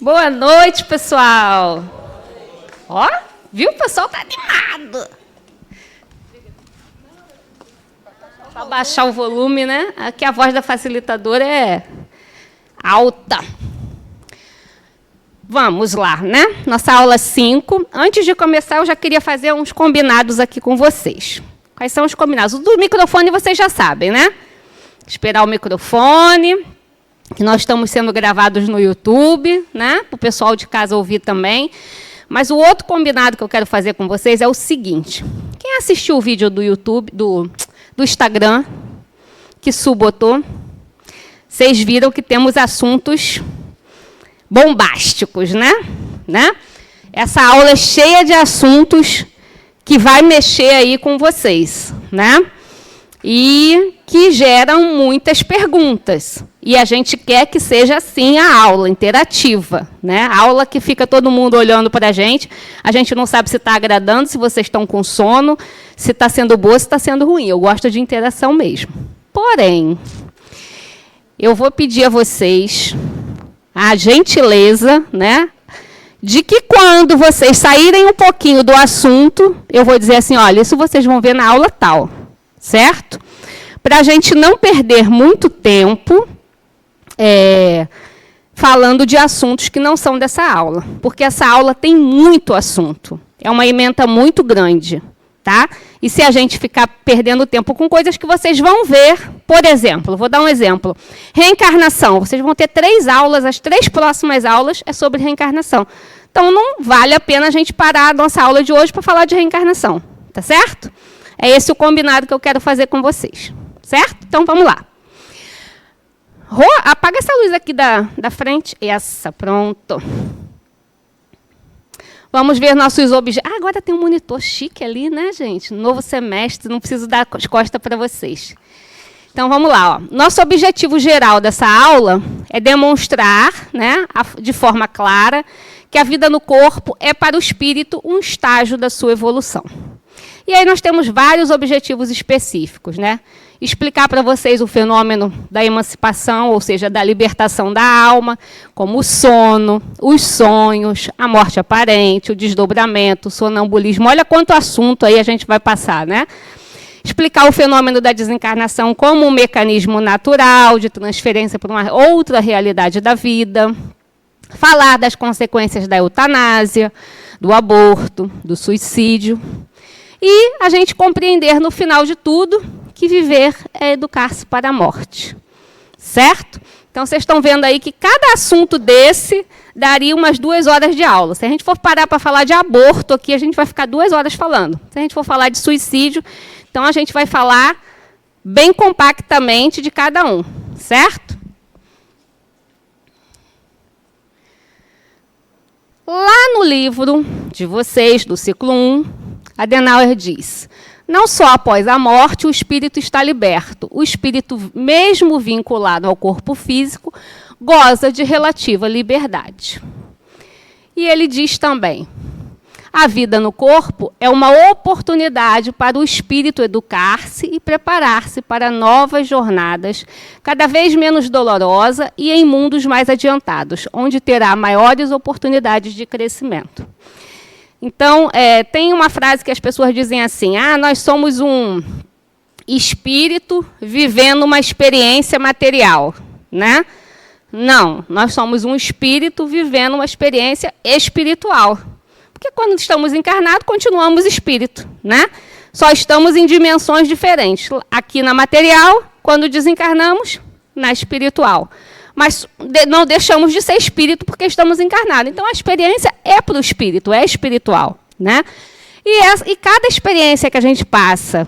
Boa noite, pessoal. Ó, viu? O pessoal tá animado. Para baixar o volume, né? Aqui a voz da facilitadora é alta. Vamos lá, né? Nossa aula 5. Antes de começar, eu já queria fazer uns combinados aqui com vocês. Quais são os combinados? O do microfone vocês já sabem, né? Esperar o microfone, que nós estamos sendo gravados no YouTube, né? Para o pessoal de casa ouvir também. Mas o outro combinado que eu quero fazer com vocês é o seguinte. Quem assistiu o vídeo do YouTube, do Instagram, que Su botou, vocês viram que temos assuntos bombásticos, né? Essa aula é cheia de assuntos que vai mexer aí com vocês, né? E que geram muitas perguntas. E a gente quer que seja assim a aula, interativa, né? A aula que fica todo mundo olhando para a gente não sabe se está agradando, se vocês estão com sono, se está sendo boa, se está sendo ruim. Eu gosto de interação mesmo. Porém, eu vou pedir a vocês a gentileza, né, de que quando vocês saírem um pouquinho do assunto, eu vou dizer assim, olha, isso vocês vão ver na aula tal, certo? Para a gente não perder muito tempo falando de assuntos que não são dessa aula, porque essa aula tem muito assunto, é uma ementa muito grande, tá? E se a gente ficar perdendo tempo com coisas que vocês vão ver, por exemplo, vou dar um exemplo, reencarnação, vocês vão ter 3 aulas, as 3 próximas aulas é sobre reencarnação. Então, não vale a pena a gente parar a nossa aula de hoje para falar de reencarnação, tá certo? É esse o combinado que eu quero fazer com vocês, certo? Então, vamos lá. Rô, apaga essa luz aqui da frente. Essa, pronto. Vamos ver nossos objetos. Ah, agora tem um monitor chique ali, né, gente? Novo semestre, não preciso dar costa para vocês. Então, vamos lá. Ó. Nosso objetivo geral dessa aula é demonstrar, né, de forma clara, que a vida no corpo é para o espírito um estágio da sua evolução. E aí nós temos vários objetivos específicos, né? Explicar para vocês o fenômeno da emancipação, ou seja, da libertação da alma, como o sono, os sonhos, a morte aparente, o desdobramento, o sonambulismo. Olha quanto assunto aí a gente vai passar, né? Explicar o fenômeno da desencarnação como um mecanismo natural de transferência para uma outra realidade da vida. Falar das consequências da eutanásia, do aborto, do suicídio. E a gente compreender, no final de tudo, que viver é educar-se para a morte. Certo? Então, vocês estão vendo aí que cada assunto desse daria umas 2 horas de aula. Se a gente for parar para falar de aborto aqui, a gente vai ficar 2 horas falando. Se a gente for falar de suicídio, então a gente vai falar bem compactamente de cada um. Certo? Lá no livro de vocês, do ciclo 1, Adenauer diz, não só após a morte o espírito está liberto, o espírito, mesmo vinculado ao corpo físico, goza de relativa liberdade. E ele diz também, a vida no corpo é uma oportunidade para o espírito educar-se e preparar-se para novas jornadas, cada vez menos dolorosa e em mundos mais adiantados, onde terá maiores oportunidades de crescimento. Então, tem uma frase que as pessoas dizem assim, nós somos um espírito vivendo uma experiência material, né? Não, nós somos um espírito vivendo uma experiência espiritual. Porque quando estamos encarnados, continuamos espírito, né? Só estamos em dimensões diferentes. Aqui na material, quando desencarnamos, na espiritual. Mas não deixamos de ser espírito porque estamos encarnados. Então, a experiência é para o espírito, é espiritual, né? E cada experiência que a gente passa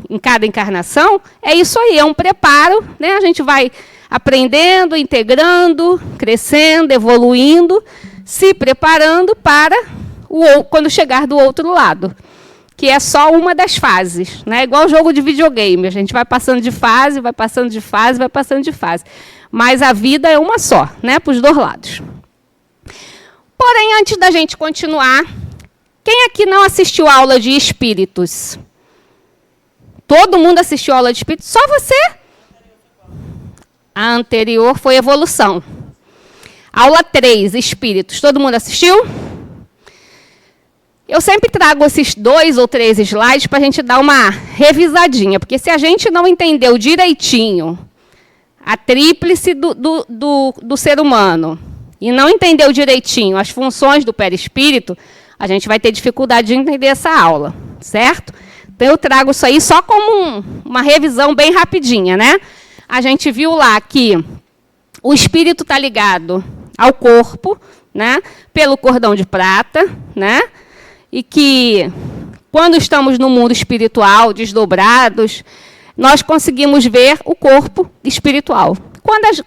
em cada encarnação, é isso aí, é um preparo, né? A gente vai aprendendo, integrando, crescendo, evoluindo, se preparando para quando chegar do outro lado, que é só uma das fases, né? Igual jogo de videogame, a gente vai passando de fase, vai passando de fase, vai passando de fase. Mas a vida é uma só, né? Para os 2 lados. Porém, antes da gente continuar, quem aqui não assistiu a aula de espíritos? Todo mundo assistiu a aula de espíritos? Só você? A anterior foi evolução. Aula 3, espíritos. Todo mundo assistiu? Eu sempre trago esses 2 ou 3 slides para a gente dar uma revisadinha, porque se a gente não entendeu direitinho a tríplice do ser humano e não entendeu direitinho as funções do perispírito, a gente vai ter dificuldade de entender essa aula, certo? Então, eu trago isso aí só como uma revisão bem rapidinha, né? A gente viu lá que o espírito está ligado ao corpo, né? Pelo cordão de prata, né? E que, quando estamos no mundo espiritual, desdobrados, nós conseguimos ver o corpo espiritual.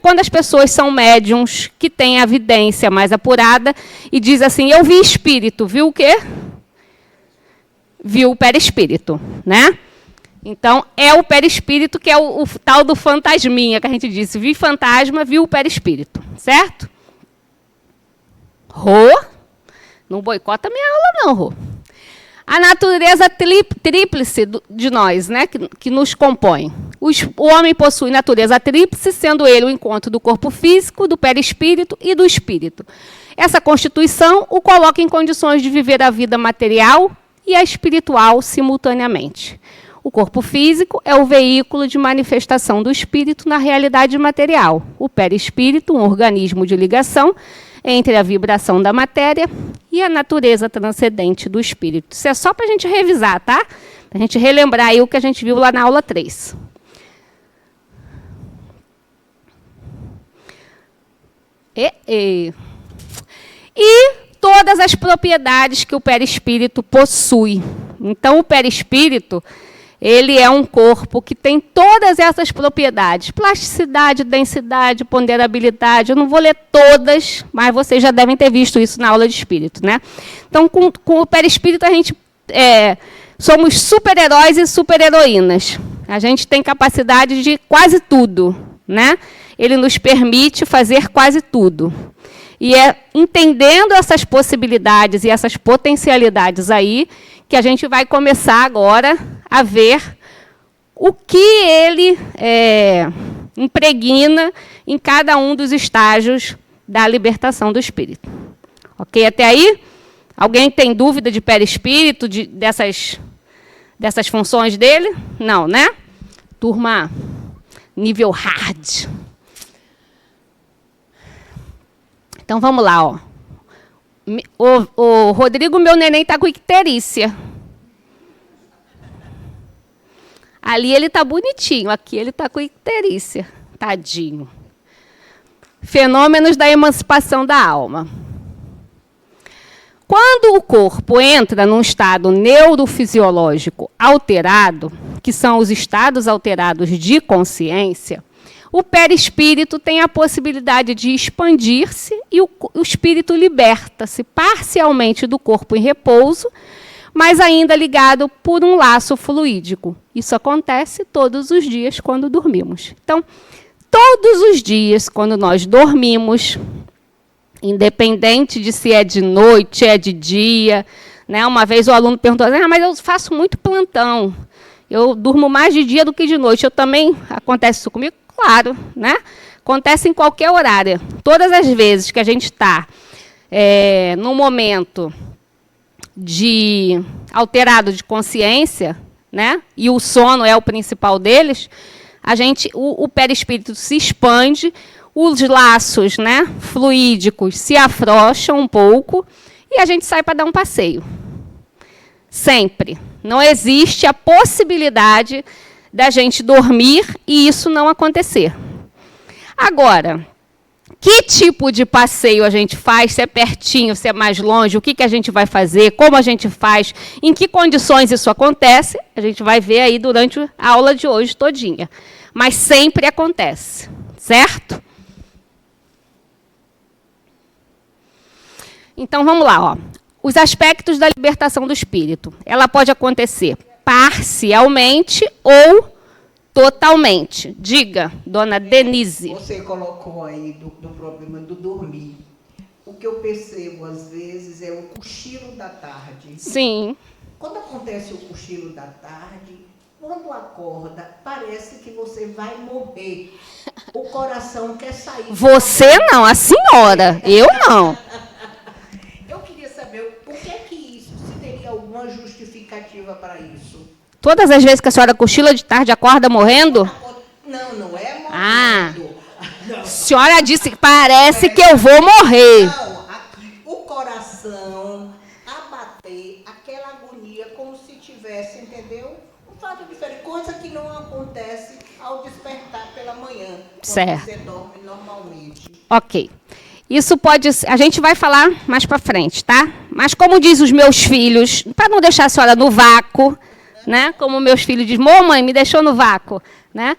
Quando as pessoas são médiums, que têm a vidência mais apurada, e diz assim, eu vi espírito, viu o quê? Viu o perispírito, né? Então, é o perispírito que é o tal do fantasminha, que a gente disse, vi fantasma, viu o perispírito, certo? Rô? Não boicota minha aula, não, Rô. A natureza tríplice de nós, né, que nos compõe. O homem possui natureza tríplice, sendo ele o encontro do corpo físico, do perispírito e do espírito. Essa constituição o coloca em condições de viver a vida material e a espiritual simultaneamente. O corpo físico é o veículo de manifestação do espírito na realidade material. O perispírito, um organismo de ligação entre a vibração da matéria e a natureza transcendente do espírito. Isso é só para a gente revisar, tá? Para a gente relembrar aí o que a gente viu lá na aula 3. E todas as propriedades que o perispírito possui. Então, o perispírito, ele é um corpo que tem todas essas propriedades. Plasticidade, densidade, ponderabilidade. Eu não vou ler todas, mas vocês já devem ter visto isso na aula de espírito, né? Então, com o perispírito, a gente somos super-heróis e super-heroínas. A gente tem capacidade de quase tudo, né? Ele nos permite fazer quase tudo. E é entendendo essas possibilidades e essas potencialidades aí que a gente vai começar agora a ver o que ele impregna em cada um dos estágios da libertação do espírito. Ok até aí? Alguém tem dúvida de perispírito, dessas funções dele? Não, né? Turma nível hard. Então, vamos lá, ó. O Rodrigo, meu neném, está com icterícia. Ali ele está bonitinho, aqui ele está com icterícia. Tadinho. Fenômenos da emancipação da alma. Quando o corpo entra num estado neurofisiológico alterado, que são os estados alterados de consciência, o perispírito tem a possibilidade de expandir-se e o espírito liberta-se parcialmente do corpo em repouso, mas ainda ligado por um laço fluídico. Isso acontece todos os dias quando dormimos. Então, todos os dias, quando nós dormimos, independente de se é de noite, é de dia, né? Uma vez o aluno perguntou, mas eu faço muito plantão, eu durmo mais de dia do que de noite. Eu também, acontece isso comigo? Claro, né? Acontece em qualquer horário. Todas as vezes que a gente está num momento alterado de consciência, né? E o sono é o principal deles, o perispírito se expande, os laços, né, fluídicos se afrouxam um pouco e a gente sai para dar um passeio. Sempre. Não existe a possibilidade da gente dormir e isso não acontecer. Agora, que tipo de passeio a gente faz? Se é pertinho, se é mais longe, o que a gente vai fazer, como a gente faz, em que condições isso acontece, a gente vai ver aí durante a aula de hoje todinha. Mas sempre acontece, certo? Então, vamos lá, ó. Os aspectos da libertação do espírito. Ela pode acontecer parcialmente ou totalmente. Diga, dona Denise. Você colocou aí do problema do dormir. O que eu percebo, às vezes, é o cochilo da tarde. Sim. Quando acontece o cochilo da tarde, quando acorda, parece que você vai morrer. O coração quer sair. Você não, a senhora. Eu não. Eu queria saber por que isso, se teria alguma justificativa para isso. Todas as vezes que a senhora cochila de tarde, acorda morrendo? Não, não é morrendo. Ah, a senhora disse que parece que eu vou morrer. Não, aqui, o coração a bater, aquela agonia, como se tivesse, entendeu? Um fato diferente, coisa que não acontece ao despertar pela manhã, quando Certo. você dorme normalmente. Ok. Isso pode ser, a gente vai falar mais para frente, tá? Mas como diz os meus filhos, para não deixar a senhora no vácuo, né? Como meus filhos dizem, mamãe, me deixou no vácuo, né?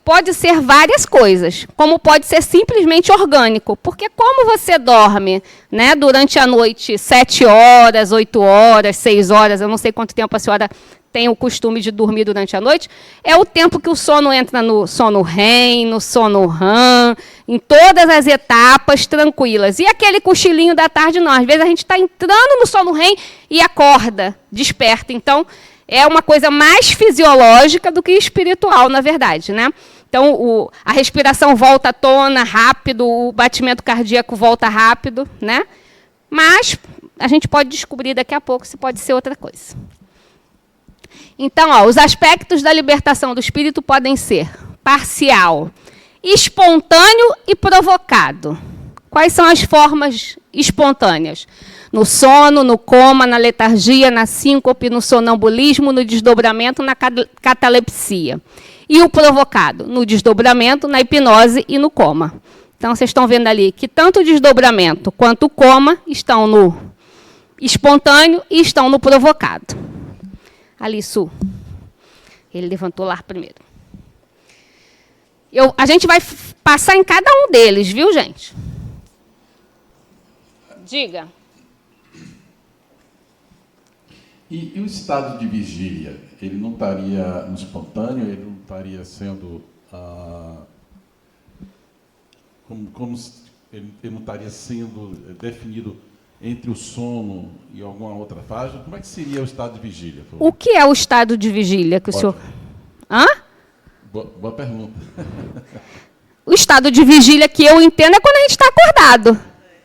Pode ser várias coisas, como pode ser simplesmente orgânico, porque como você dorme, né, durante a noite 7 horas, 8 horas, 6 horas, eu não sei quanto tempo a senhora tem o costume de dormir durante a noite, é o tempo que o sono entra no sono REM, no sono REM, em todas as etapas tranquilas. E aquele cochilinho da tarde, não. Às vezes a gente está entrando no sono REM e acorda, desperta. Então, é uma coisa mais fisiológica do que espiritual, na verdade, né? Então, a respiração volta à tona rápido, o batimento cardíaco volta rápido, né? Mas a gente pode descobrir daqui a pouco se pode ser outra coisa. Então, os aspectos da libertação do espírito podem ser parcial, espontâneo e provocado. Quais são as formas espontâneas? No sono, no coma, na letargia, na síncope, no sonambulismo, no desdobramento, na catalepsia. E o provocado? No desdobramento, na hipnose e no coma. Então, vocês estão vendo ali que tanto o desdobramento quanto o coma estão no espontâneo e estão no provocado. Ali, Su. Ele levantou lá primeiro. A gente vai passar em cada um deles, viu, gente? Diga. E o estado de vigília, ele não estaria no espontâneo, ele não estaria sendo... ele não estaria sendo definido entre o sono e alguma outra fase? Como é que seria o estado de vigília? O que é o estado de vigília que o senhor... Hã? Boa pergunta. O estado de vigília que eu entendo é quando a gente está acordado,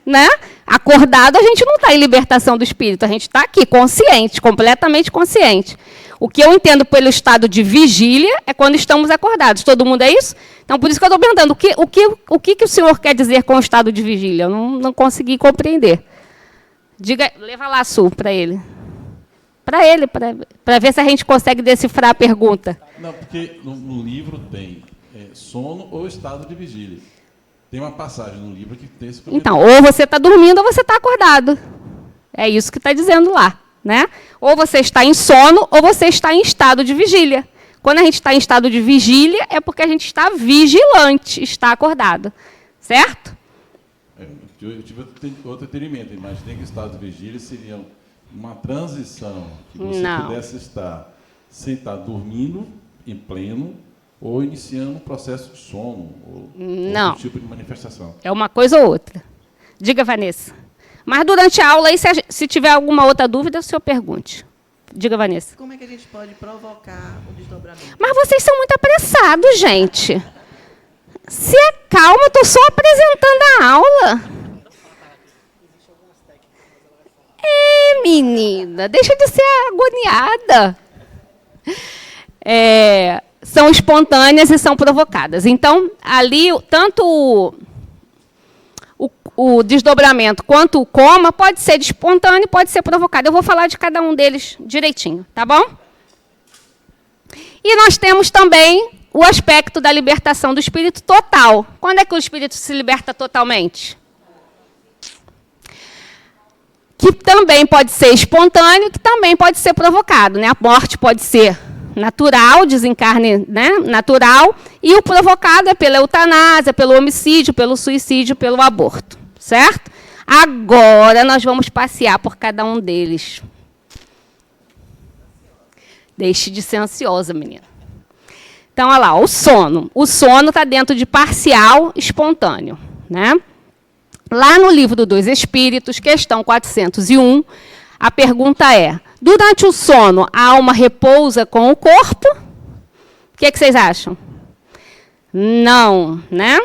né? Acordado, a gente não está em libertação do espírito, a gente está aqui, consciente, completamente consciente. O que eu entendo pelo estado de vigília é quando estamos acordados. Todo mundo é isso? Então, por isso que eu estou perguntando, o que o senhor quer dizer com o estado de vigília? Eu não consegui compreender. Diga, leva lá, Su, para ele. Para ver se a gente consegue decifrar a pergunta. Não, porque no livro tem sono ou estado de vigília. Tem uma passagem no livro que tem esse comentário. Então, ou você está dormindo ou você está acordado. É isso que está dizendo lá, né? Ou você está em sono ou você está em estado de vigília. Quando a gente está em estado de vigília, é porque a gente está vigilante, está acordado. Certo? Eu tive outro entendimento. Imaginei que o estado de vigília seria uma transição que você pudesse estar sem estar dormindo em pleno ou iniciando um processo de sono ou outro tipo de manifestação. É uma coisa ou outra. Diga, Vanessa. Mas durante a aula, aí, se tiver alguma outra dúvida, o senhor pergunte. Diga, Vanessa. Como é que a gente pode provocar o desdobramento? Mas vocês são muito apressados, gente. Se acalma, eu estou só apresentando a aula. Menina, deixa de ser agoniada. São espontâneas e são provocadas. Então, ali, tanto o desdobramento quanto o coma pode ser espontâneo e pode ser provocado. Eu vou falar de cada um deles direitinho, tá bom? E nós temos também o aspecto da libertação do espírito total. Quando é que o espírito se liberta totalmente? Que também pode ser espontâneo, que também pode ser provocado, né? A morte pode ser natural, desencarne, né, natural, e o provocado é pela eutanásia, pelo homicídio, pelo suicídio, pelo aborto, certo? Agora nós vamos passear por cada um deles. Deixe de ser ansiosa, menina. Então, olha lá, o sono. O sono está dentro de parcial espontâneo, né? Lá no livro dos Espíritos, questão 401, a pergunta é: Durante o sono, a alma repousa com o corpo? O que vocês acham? Não, né?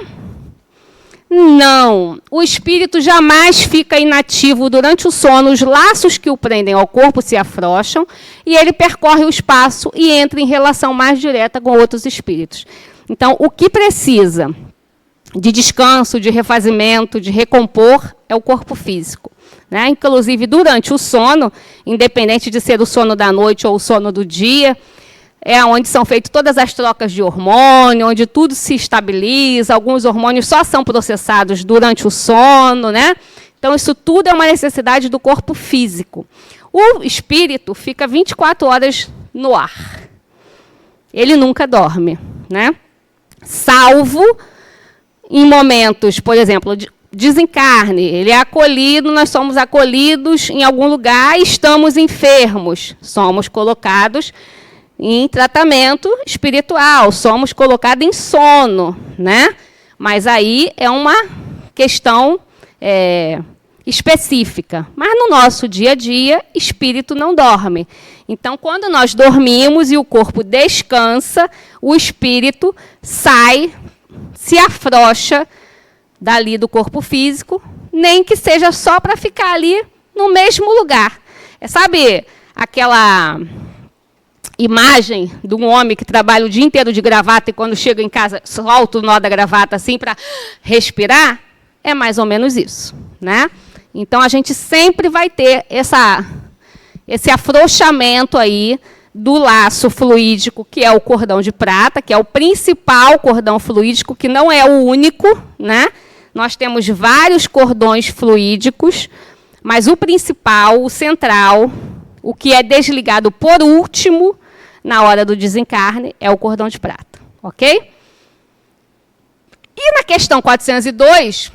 Não. O espírito jamais fica inativo durante o sono. Os laços que o prendem ao corpo se afrouxam e ele percorre o espaço e entra em relação mais direta com outros espíritos. Então, o que precisa de descanso, de refazimento, de recompor, é o corpo físico. Né? Inclusive, durante o sono, independente de ser o sono da noite ou o sono do dia, é onde são feitas todas as trocas de hormônio, onde tudo se estabiliza, alguns hormônios só são processados durante o sono, né? Então, isso tudo é uma necessidade do corpo físico. O espírito fica 24 horas no ar. Ele nunca dorme, né? Salvo em momentos, por exemplo, de desencarne, ele é acolhido, nós somos acolhidos em algum lugar, estamos enfermos, somos colocados em tratamento espiritual, somos colocados em sono, né? Mas aí é uma questão específica. Mas no nosso dia a dia, espírito não dorme. Então, quando nós dormimos e o corpo descansa, o espírito sai, se afrouxa dali do corpo físico, nem que seja só para ficar ali no mesmo lugar. Sabe aquela imagem de um homem que trabalha o dia inteiro de gravata e quando chega em casa solta o nó da gravata assim para respirar? É mais ou menos isso, né? Então, a gente sempre vai ter esse afrouxamento aí do laço fluídico, que é o cordão de prata, que é o principal cordão fluídico, que não é o único, né? Nós temos vários cordões fluídicos, mas o principal, o central, o que é desligado por último, na hora do desencarne, é o cordão de prata, ok? E na questão 402,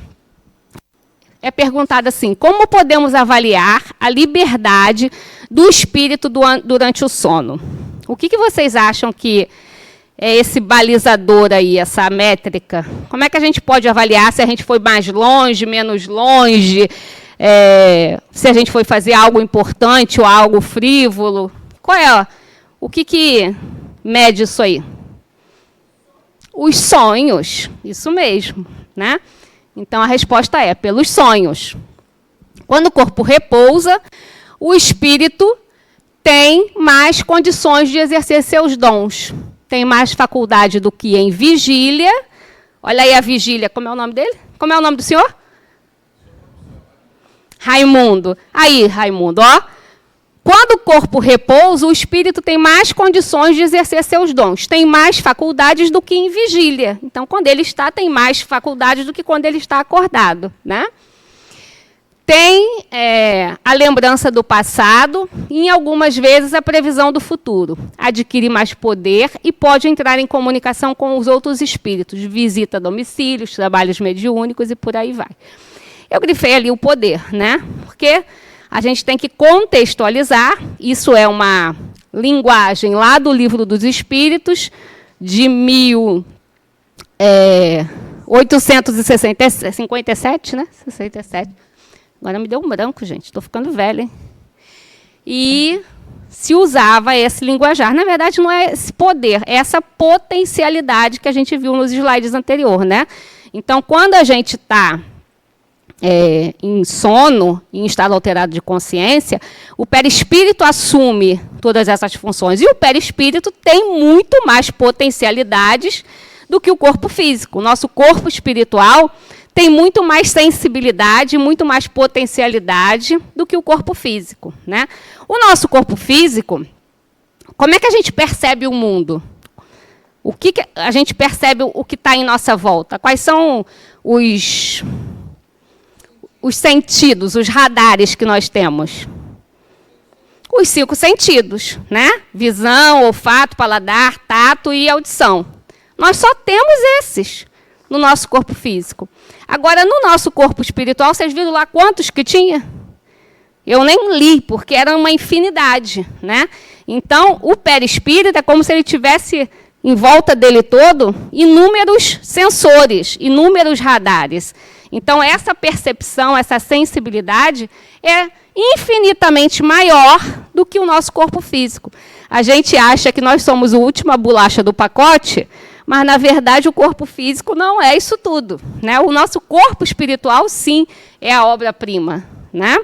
é perguntado assim, como podemos avaliar a liberdade do espírito durante o sono? O que vocês acham que é esse balizador aí, essa métrica? Como é que a gente pode avaliar se a gente foi mais longe, menos longe, se a gente foi fazer algo importante ou algo frívolo? Qual é? O que mede isso aí? Os sonhos, isso mesmo, né? Então, a resposta é pelos sonhos. Quando o corpo repousa, o espírito tem mais condições de exercer seus dons. Tem mais faculdade do que em vigília. Olha aí a vigília, como é o nome dele? Como é o nome do senhor? Raimundo. Aí, Raimundo, ó. Quando o corpo repousa, o espírito tem mais condições de exercer seus dons. Tem mais faculdades do que em vigília. Então, quando ele está, tem mais faculdades do que quando ele está acordado, né? Tem a lembrança do passado e, em algumas vezes, a previsão do futuro. Adquire mais poder e pode entrar em comunicação com os outros espíritos. Visita domicílios, trabalhos mediúnicos e por aí vai. Eu grifei ali o poder, né? Porque a gente tem que contextualizar. Isso é uma linguagem lá do Livro dos Espíritos, de 1857, né? 67. Agora me deu um branco, gente. Estou ficando velha, hein? E se usava esse linguajar. Na verdade, não é esse poder, é essa potencialidade que a gente viu nos slides anteriores, né? Então, quando a gente está em sono, em estado alterado de consciência, o perispírito assume todas essas funções. E o perispírito tem muito mais potencialidades do que o corpo físico. O nosso corpo espiritual tem muito mais sensibilidade, muito mais potencialidade do que o corpo físico, né? O nosso corpo físico, como é que a gente percebe o mundo? O que a gente percebe o que está em nossa volta? Quais são os sentidos, os radares que nós temos? Os 5 sentidos, né? Visão, olfato, paladar, tato e audição. Nós só temos esses no nosso corpo físico. Agora, no nosso corpo espiritual, vocês viram lá quantos que tinha? Eu nem li, porque era uma infinidade, né? Então, o perispírito é como se ele tivesse em volta dele todo inúmeros sensores, inúmeros radares. Então, essa percepção, essa sensibilidade é infinitamente maior do que o nosso corpo físico. A gente acha que nós somos a última bolacha do pacote, mas, na verdade, o corpo físico não é isso tudo, né? O nosso corpo espiritual, sim, é a obra-prima, né?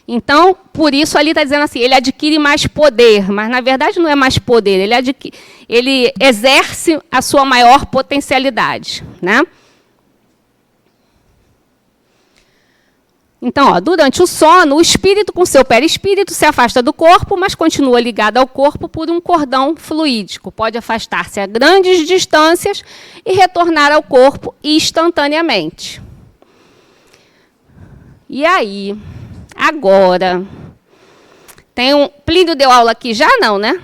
Então, por isso, ali está dizendo assim, ele adquire mais poder, mas, na verdade, não é mais poder, ele exerce a sua maior potencialidade, né? Então, ó, durante o sono, o espírito com seu perispírito se afasta do corpo, mas continua ligado ao corpo por um cordão fluídico. Pode afastar-se a grandes distâncias e retornar ao corpo instantaneamente. E aí, agora, Plínio deu aula aqui já? Não, né?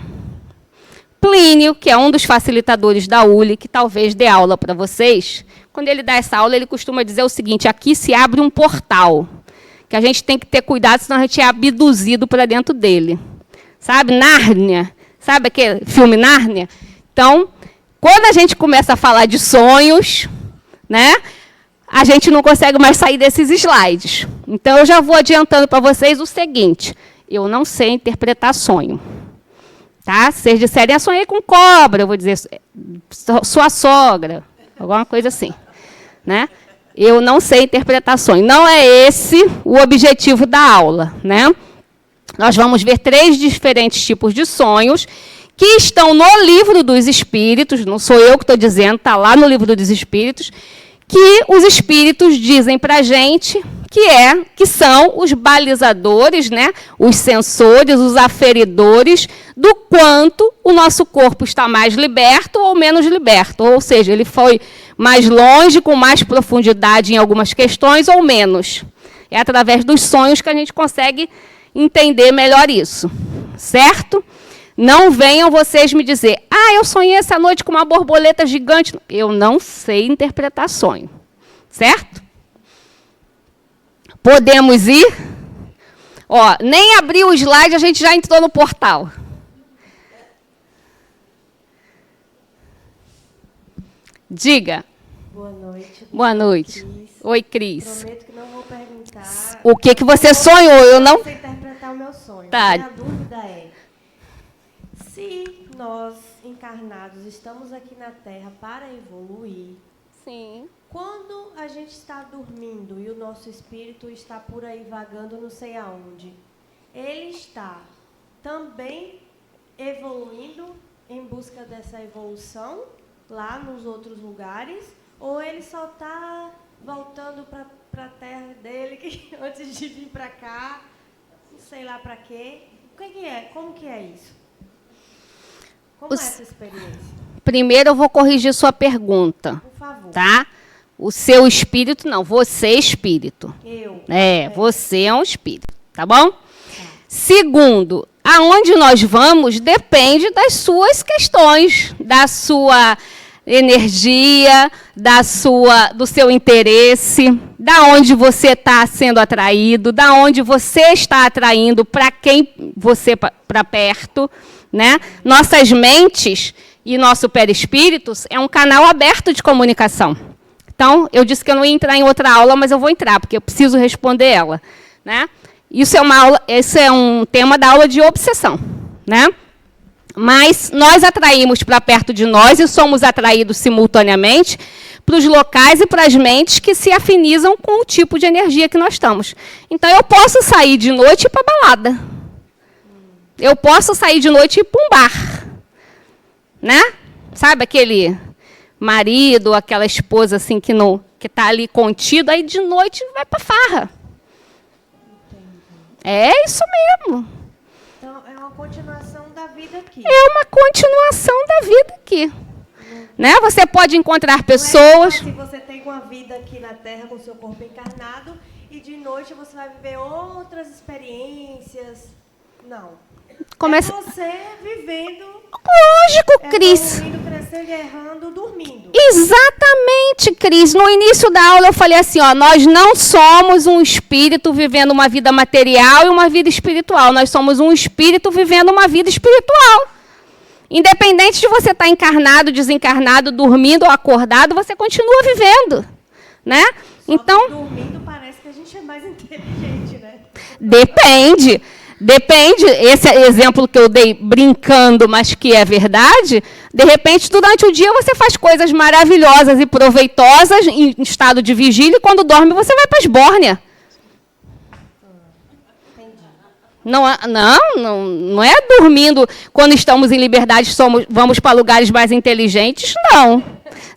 Plínio, que é um dos facilitadores da ULI, que talvez dê aula para vocês, quando ele dá essa aula, ele costuma dizer o seguinte, aqui se abre um portal, que a gente tem que ter cuidado, senão a gente é abduzido para dentro dele. Sabe, Nárnia? Sabe aquele filme Nárnia? Então, quando a gente começa a falar de sonhos, né, a gente não consegue mais sair desses slides. Então, eu já vou adiantando para vocês o seguinte, eu não sei interpretar sonho. Tá? Se vocês disserem, sonhei com cobra, eu vou dizer, sua sogra, alguma coisa assim. Né? Eu não sei interpretações. Não é esse o objetivo da aula, né? Nós vamos ver 3 diferentes tipos de sonhos que estão no livro dos Espíritos, não sou eu que estou dizendo, está lá no livro dos Espíritos, que os Espíritos dizem para a gente que são os balizadores, né? Os sensores, os aferidores do quanto o nosso corpo está mais liberto ou menos liberto. Ou seja, ele foi mais longe, com mais profundidade em algumas questões ou menos. É através dos sonhos que a gente consegue entender melhor isso. Certo? Não venham vocês me dizer, eu sonhei essa noite com uma borboleta gigante. Eu não sei interpretar sonho. Certo? Podemos ir? Ó, nem abriu o slide, a gente já entrou no portal. Diga. Boa noite. Boa noite. Cris. Oi, Cris. Prometo que não vou perguntar. O que você sonhou? Eu não sei interpretar o meu sonho. Tá. A dúvida é, se nós, encarnados, estamos aqui na Terra para evoluir, Sim. quando a gente está dormindo e o nosso espírito está por aí vagando não sei aonde, ele está também evoluindo em busca dessa evolução lá nos outros lugares, ou ele só está voltando para a terra dele que, antes de vir para cá, não sei lá para quê. O que é? Como que é isso? Como é essa experiência? Primeiro eu vou corrigir sua pergunta. Por favor. Tá? O seu espírito, não, você é espírito. Eu. Você é um espírito, tá bom? Segundo, aonde nós vamos depende das suas questões, da sua energia, do seu interesse, da onde você está sendo atraído, da onde você está atraindo para quem você para perto, né? Nossas mentes e nosso perispírito é um canal aberto de comunicação. Então, eu disse que eu não ia entrar em outra aula, mas eu vou entrar, porque eu preciso responder ela, né? Isso é um tema da aula de obsessão, né? Mas nós atraímos para perto de nós e somos atraídos simultaneamente para os locais e para as mentes que se afinizam com o tipo de energia que nós estamos. Então, eu posso sair de noite e ir para a balada. Eu posso sair de noite e ir para um bar. Né? Sabe aquele marido, aquela esposa assim que está ali contida, aí de noite vai para farra. É isso mesmo. Então, é uma continuação da vida aqui. É uma continuação da vida aqui. Né? Você pode encontrar pessoas... Se você tem uma vida aqui na Terra com seu corpo encarnado e de noite você vai viver outras experiências. Não. Começa... É você vivendo... Lógico, Cris. Evoluindo, crescendo, errando, dormindo. Exatamente, Cris. No início da aula eu falei assim, nós não somos um espírito vivendo uma vida material e uma vida espiritual. Nós somos um espírito vivendo uma vida espiritual. Independente de você estar encarnado, desencarnado, dormindo ou acordado, você continua vivendo. Né? Só então, que dormindo parece que a gente é mais inteligente, né? Depende. Depende, esse exemplo que eu dei brincando, mas que é verdade, de repente, durante o dia você faz coisas maravilhosas e proveitosas em estado de vigília, e quando dorme você vai para a esbórnia. Não é dormindo, quando estamos em liberdade, vamos para lugares mais inteligentes, não.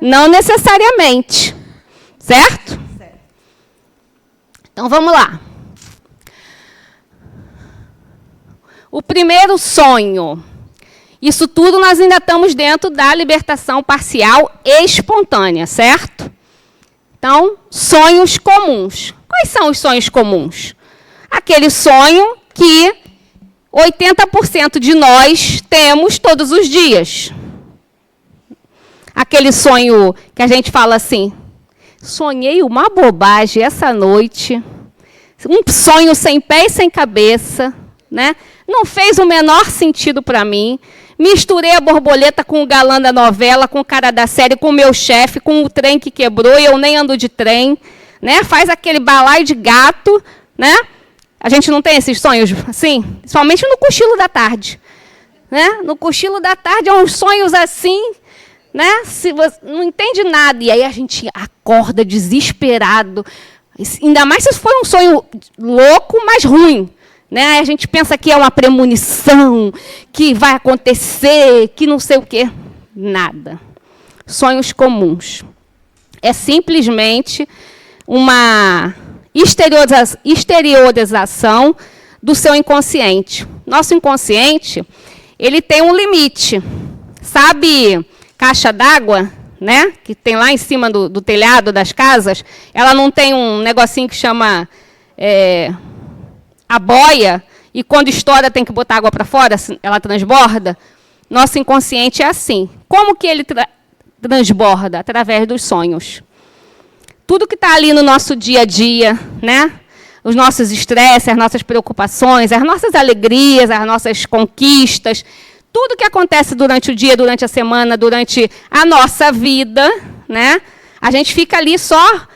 Não necessariamente. Certo? Então, vamos lá. O primeiro sonho. Isso tudo nós ainda estamos dentro da libertação parcial e espontânea, certo? Então, sonhos comuns. Quais são os sonhos comuns? Aquele sonho que 80% de nós temos todos os dias. Aquele sonho que a gente fala assim, sonhei uma bobagem essa noite, um sonho sem pé e sem cabeça, né? Não fez o menor sentido para mim. Misturei a borboleta com o galã da novela, com o cara da série, com o meu chefe, com o trem que quebrou e eu nem ando de trem, né? Faz aquele balaio de gato, né? A gente não tem esses sonhos assim? Principalmente no cochilo da tarde, né? No cochilo da tarde é uns sonhos assim, né? Se você não entende nada e aí a gente acorda desesperado, ainda mais se for um sonho louco, mas ruim. Né? A gente pensa que é uma premonição, que vai acontecer, que não sei o quê. Nada. Sonhos comuns. É simplesmente uma exteriorização do seu inconsciente. Nosso inconsciente, ele tem um limite. Sabe caixa d'água, né? Que tem lá em cima do telhado das casas? Ela não tem um negocinho que chama... a boia, e quando estoura tem que botar água para fora, ela transborda. Nosso inconsciente é assim. Como que ele transborda? Através dos sonhos. Tudo que está ali no nosso dia a dia, né? Os nossos estresses, as nossas preocupações, as nossas alegrias, as nossas conquistas, tudo que acontece durante o dia, durante a semana, durante a nossa vida, né? A gente fica ali só...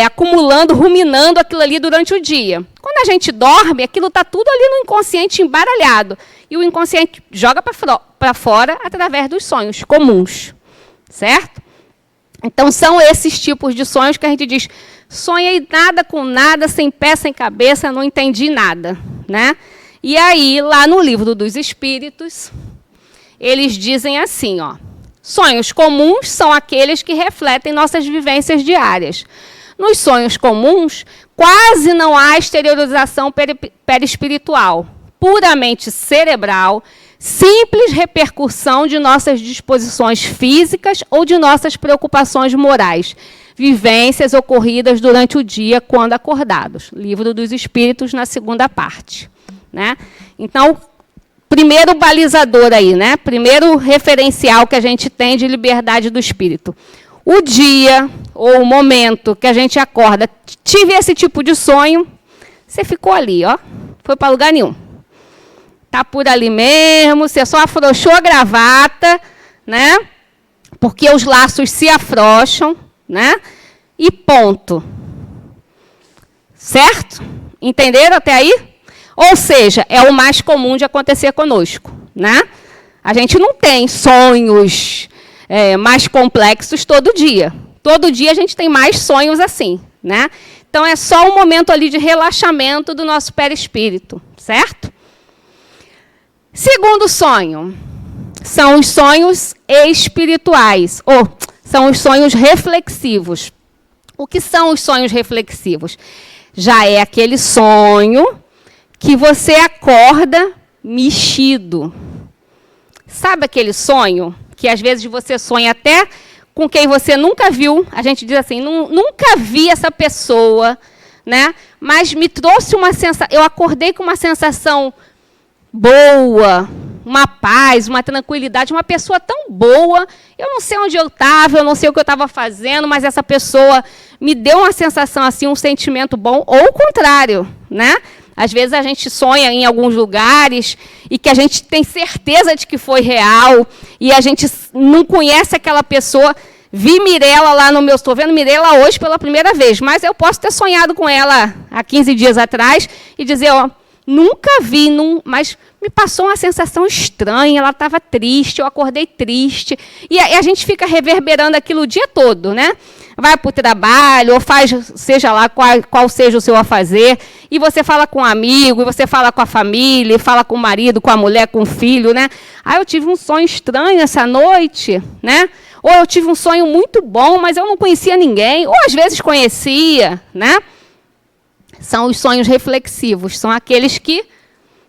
acumulando, ruminando aquilo ali durante o dia. Quando a gente dorme, aquilo está tudo ali no inconsciente embaralhado. E o inconsciente joga para fora através dos sonhos comuns. Certo? Então, são esses tipos de sonhos que a gente diz, sonhei nada com nada, sem pé, sem cabeça, não entendi nada. Né? E aí, lá no Livro dos Espíritos, eles dizem assim, ó, sonhos comuns são aqueles que refletem nossas vivências diárias. Nos sonhos comuns, quase não há exteriorização perispiritual, puramente cerebral, simples repercussão de nossas disposições físicas ou de nossas preocupações morais, vivências ocorridas durante o dia quando acordados. Livro dos Espíritos, na segunda parte. Né? Então, primeiro balizador aí, né? Primeiro referencial que a gente tem de liberdade do espírito. O dia ou o momento que a gente acorda, tive esse tipo de sonho, você ficou ali, ó, foi para lugar nenhum. Está por ali mesmo, você só afrouxou a gravata, né? Porque os laços se afrouxam, né? E ponto. Certo? Entenderam até aí? Ou seja, é o mais comum de acontecer conosco, né? A gente não tem sonhos... mais complexos todo dia. Todo dia a gente tem mais sonhos assim, né? Então, é só um momento ali de relaxamento do nosso perispírito, certo? Segundo sonho, são os sonhos espirituais, ou são os sonhos reflexivos. O que são os sonhos reflexivos? Já é aquele sonho que você acorda mexido. Sabe aquele sonho que às vezes você sonha até com quem você nunca viu? A gente diz assim, nunca vi essa pessoa, né? Mas me trouxe uma sensação, eu acordei com uma sensação boa, uma paz, uma tranquilidade, uma pessoa tão boa, eu não sei onde eu estava, eu não sei o que eu estava fazendo, mas essa pessoa me deu uma sensação assim, um sentimento bom, ou o contrário, né? Às vezes a gente sonha em alguns lugares e que a gente tem certeza de que foi real e a gente não conhece aquela pessoa, Vi Mirela lá no meu... Estou vendo Mirela hoje pela primeira vez, mas eu posso ter sonhado com ela há 15 dias atrás e dizer, ó, nunca vi, mas me passou uma sensação estranha, ela estava triste, eu acordei triste. E a gente fica reverberando aquilo o dia todo, né? Vai para o trabalho, ou faz, seja lá qual seja o seu afazer, e você fala com um amigo, e você fala com a família, e fala com o marido, com a mulher, com o filho, né? Ah, eu tive um sonho estranho essa noite, né? Ou eu tive um sonho muito bom, mas eu não conhecia ninguém, ou às vezes conhecia, né? São os sonhos reflexivos, são aqueles que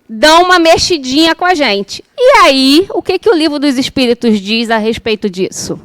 dão uma mexidinha com a gente. E aí, o que o Livro dos Espíritos diz a respeito disso?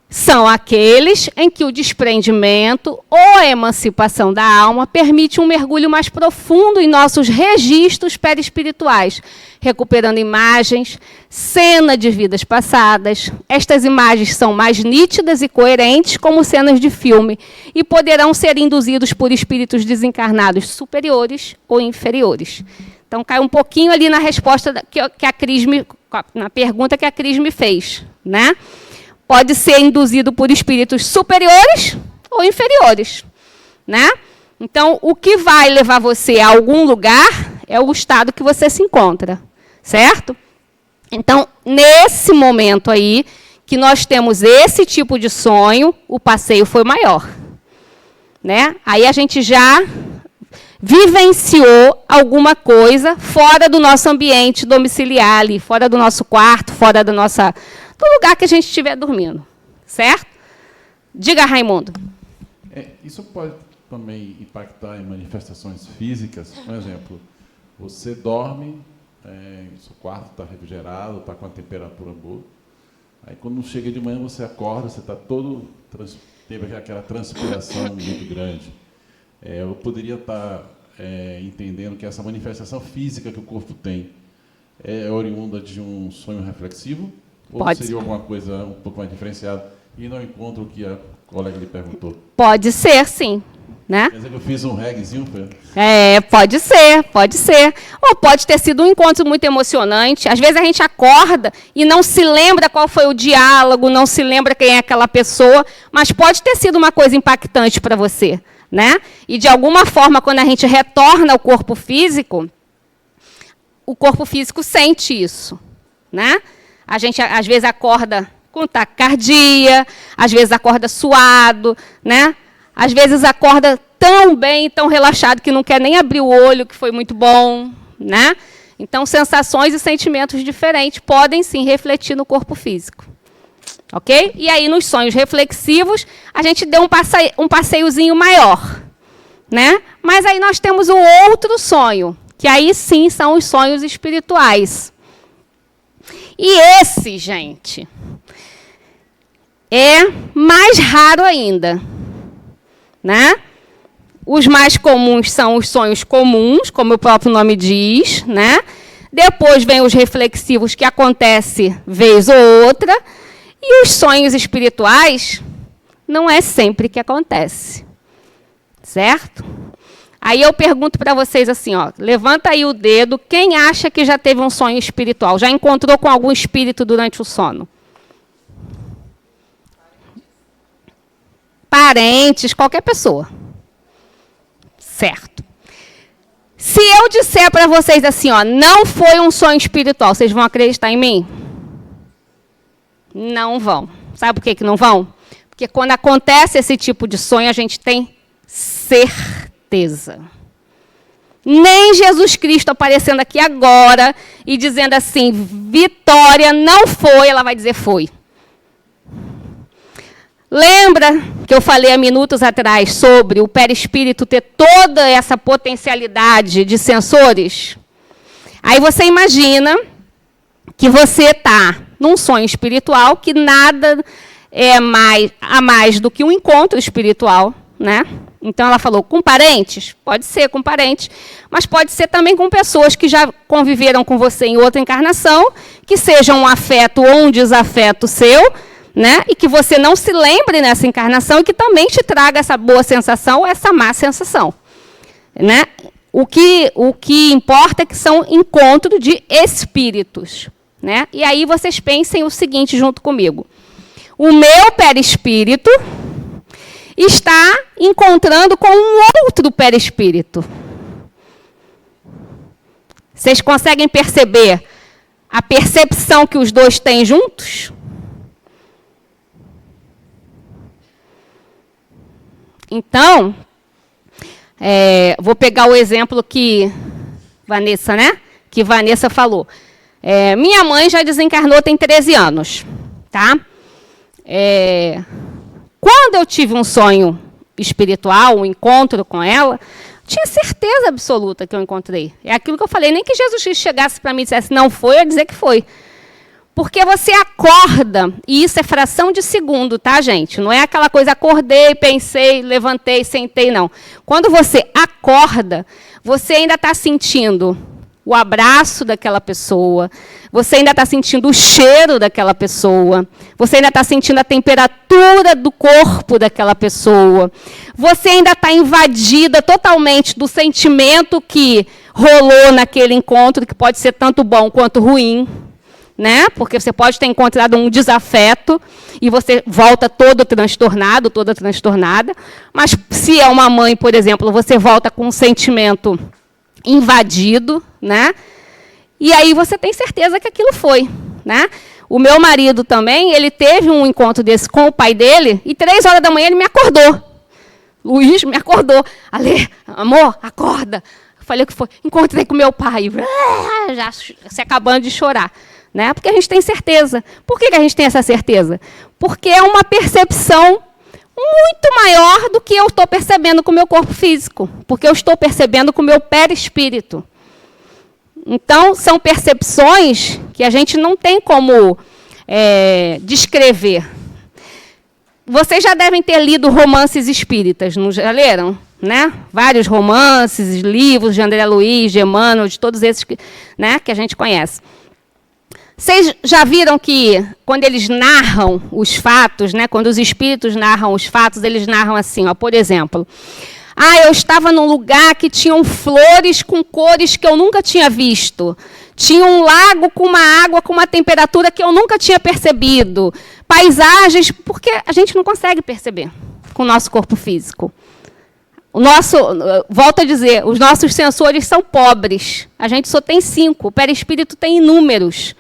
São aqueles em que o desprendimento ou a emancipação da alma permite um mergulho mais profundo em nossos registros perispirituais, recuperando imagens, cena de vidas passadas. Estas imagens são mais nítidas e coerentes como cenas de filme e poderão ser induzidos por espíritos desencarnados superiores ou inferiores. Então, cai um pouquinho ali na resposta que a Cris na pergunta que a Cris me fez, né? Pode ser induzido por espíritos superiores ou inferiores, né? Então, o que vai levar você a algum lugar é o estado que você se encontra, certo? Então, nesse momento aí, que nós temos esse tipo de sonho, o passeio foi maior, né? Aí a gente já vivenciou alguma coisa fora do nosso ambiente domiciliar, ali, fora do nosso quarto, fora do lugar que a gente estiver dormindo, certo? Diga, Raimundo. Isso pode também impactar em manifestações físicas. Por exemplo, você dorme, seu quarto está refrigerado, está com a temperatura boa. Aí, quando chega de manhã, você acorda, você está todo... teve aquela transpiração muito grande. Eu poderia estar entendendo que essa manifestação física que o corpo tem é oriunda de um sonho reflexivo? Ou seria alguma coisa um pouco mais diferenciada e não encontro o que a colega lhe perguntou? Pode ser, sim. Né? Quer dizer que eu fiz um regzinho, foi? Pode ser, pode ser. Ou pode ter sido um encontro muito emocionante. Às vezes a gente acorda e não se lembra qual foi o diálogo, não se lembra quem é aquela pessoa, mas pode ter sido uma coisa impactante para você, né? E, de alguma forma, quando a gente retorna ao corpo físico, o corpo físico sente isso, né? A gente, às vezes, acorda com taquicardia, às vezes acorda suado, né? Às vezes acorda tão bem, tão relaxado, que não quer nem abrir o olho, que foi muito bom, né? Então, sensações e sentimentos diferentes podem, sim, refletir no corpo físico. Ok? E aí, nos sonhos reflexivos, a gente deu um passeiozinho maior, né? Mas aí nós temos o outro sonho, que aí, sim, são os sonhos espirituais. E esse, gente, é mais raro ainda, né? Os mais comuns são os sonhos comuns, como o próprio nome diz, né? Depois vem os reflexivos, que acontece vez ou outra, e os sonhos espirituais não é sempre que acontece, certo? Aí eu pergunto para vocês assim, ó, levanta aí o dedo, quem acha que já teve um sonho espiritual? Já encontrou com algum espírito durante o sono? Parentes, qualquer pessoa. Certo. Se eu disser para vocês assim, ó, não foi um sonho espiritual, vocês vão acreditar em mim? Não vão. Sabe por que não vão? Porque quando acontece esse tipo de sonho, a gente tem certeza. Nem Jesus Cristo aparecendo aqui agora e dizendo assim, Vitória, não foi, ela vai dizer foi. Lembra que eu falei há minutos atrás sobre o perispírito ter toda essa potencialidade de sensores? Aí você imagina que você está num sonho espiritual, que nada é mais do que um encontro espiritual, né? Então, ela falou, com parentes? Pode ser com parentes, mas pode ser também com pessoas que já conviveram com você em outra encarnação, que seja um afeto ou um desafeto seu, né? E que você não se lembre nessa encarnação e que também te traga essa boa sensação ou essa má sensação, né? O que importa é que são encontros de espíritos, né? E aí vocês pensem o seguinte junto comigo. o meu perispírito está encontrando com um outro perispírito. Vocês conseguem perceber a percepção que os dois têm juntos? Então, vou pegar o exemplo que Vanessa, né? Que Vanessa falou. Minha mãe já desencarnou tem 13 anos, tá? Quando eu tive um sonho espiritual, um encontro com ela, tinha certeza absoluta que eu encontrei. É aquilo que eu falei, nem que Jesus Cristo chegasse para mim e dissesse não foi, eu ia dizer que foi. Porque você acorda, e isso é fração de segundo, tá, gente? Não é aquela coisa, acordei, pensei, levantei, sentei, não. Quando você acorda, você ainda está sentindo o abraço daquela pessoa, você ainda está sentindo o cheiro daquela pessoa, você ainda está sentindo a temperatura do corpo daquela pessoa, você ainda está invadida totalmente do sentimento que rolou naquele encontro, que pode ser tanto bom quanto ruim, né? Porque você pode ter encontrado um desafeto e você volta todo transtornado, toda transtornada, mas se é uma mãe, por exemplo, você volta com um sentimento invadido, né? E aí você tem certeza que aquilo foi, né? O meu marido também, ele teve um encontro desse com o pai dele e 3 horas da manhã ele me acordou. Luiz me acordou. Alê, amor, acorda. Eu falei o que foi? Encontrei com meu pai. Já se acabando de chorar, né? Porque a gente tem certeza. Por que a gente tem essa certeza? Porque é uma percepção muito maior do que eu estou percebendo com o meu corpo físico, porque eu estou percebendo com o meu perispírito. Então, são percepções que a gente não tem como descrever. Vocês já devem ter lido romances espíritas, não já leram? Né? Vários romances, livros de André Luiz, de Emmanuel, de todos esses né, que a gente conhece. Vocês já viram que, quando eles narram os fatos, né, quando os espíritos narram os fatos, eles narram assim, ó, por exemplo, eu estava num lugar que tinham flores com cores que eu nunca tinha visto. Tinha um lago com uma água com uma temperatura que eu nunca tinha percebido. Paisagens, porque a gente não consegue perceber com o nosso corpo físico. Volto a dizer, os nossos sensores são pobres. A gente só tem 5, o perispírito tem inúmeros.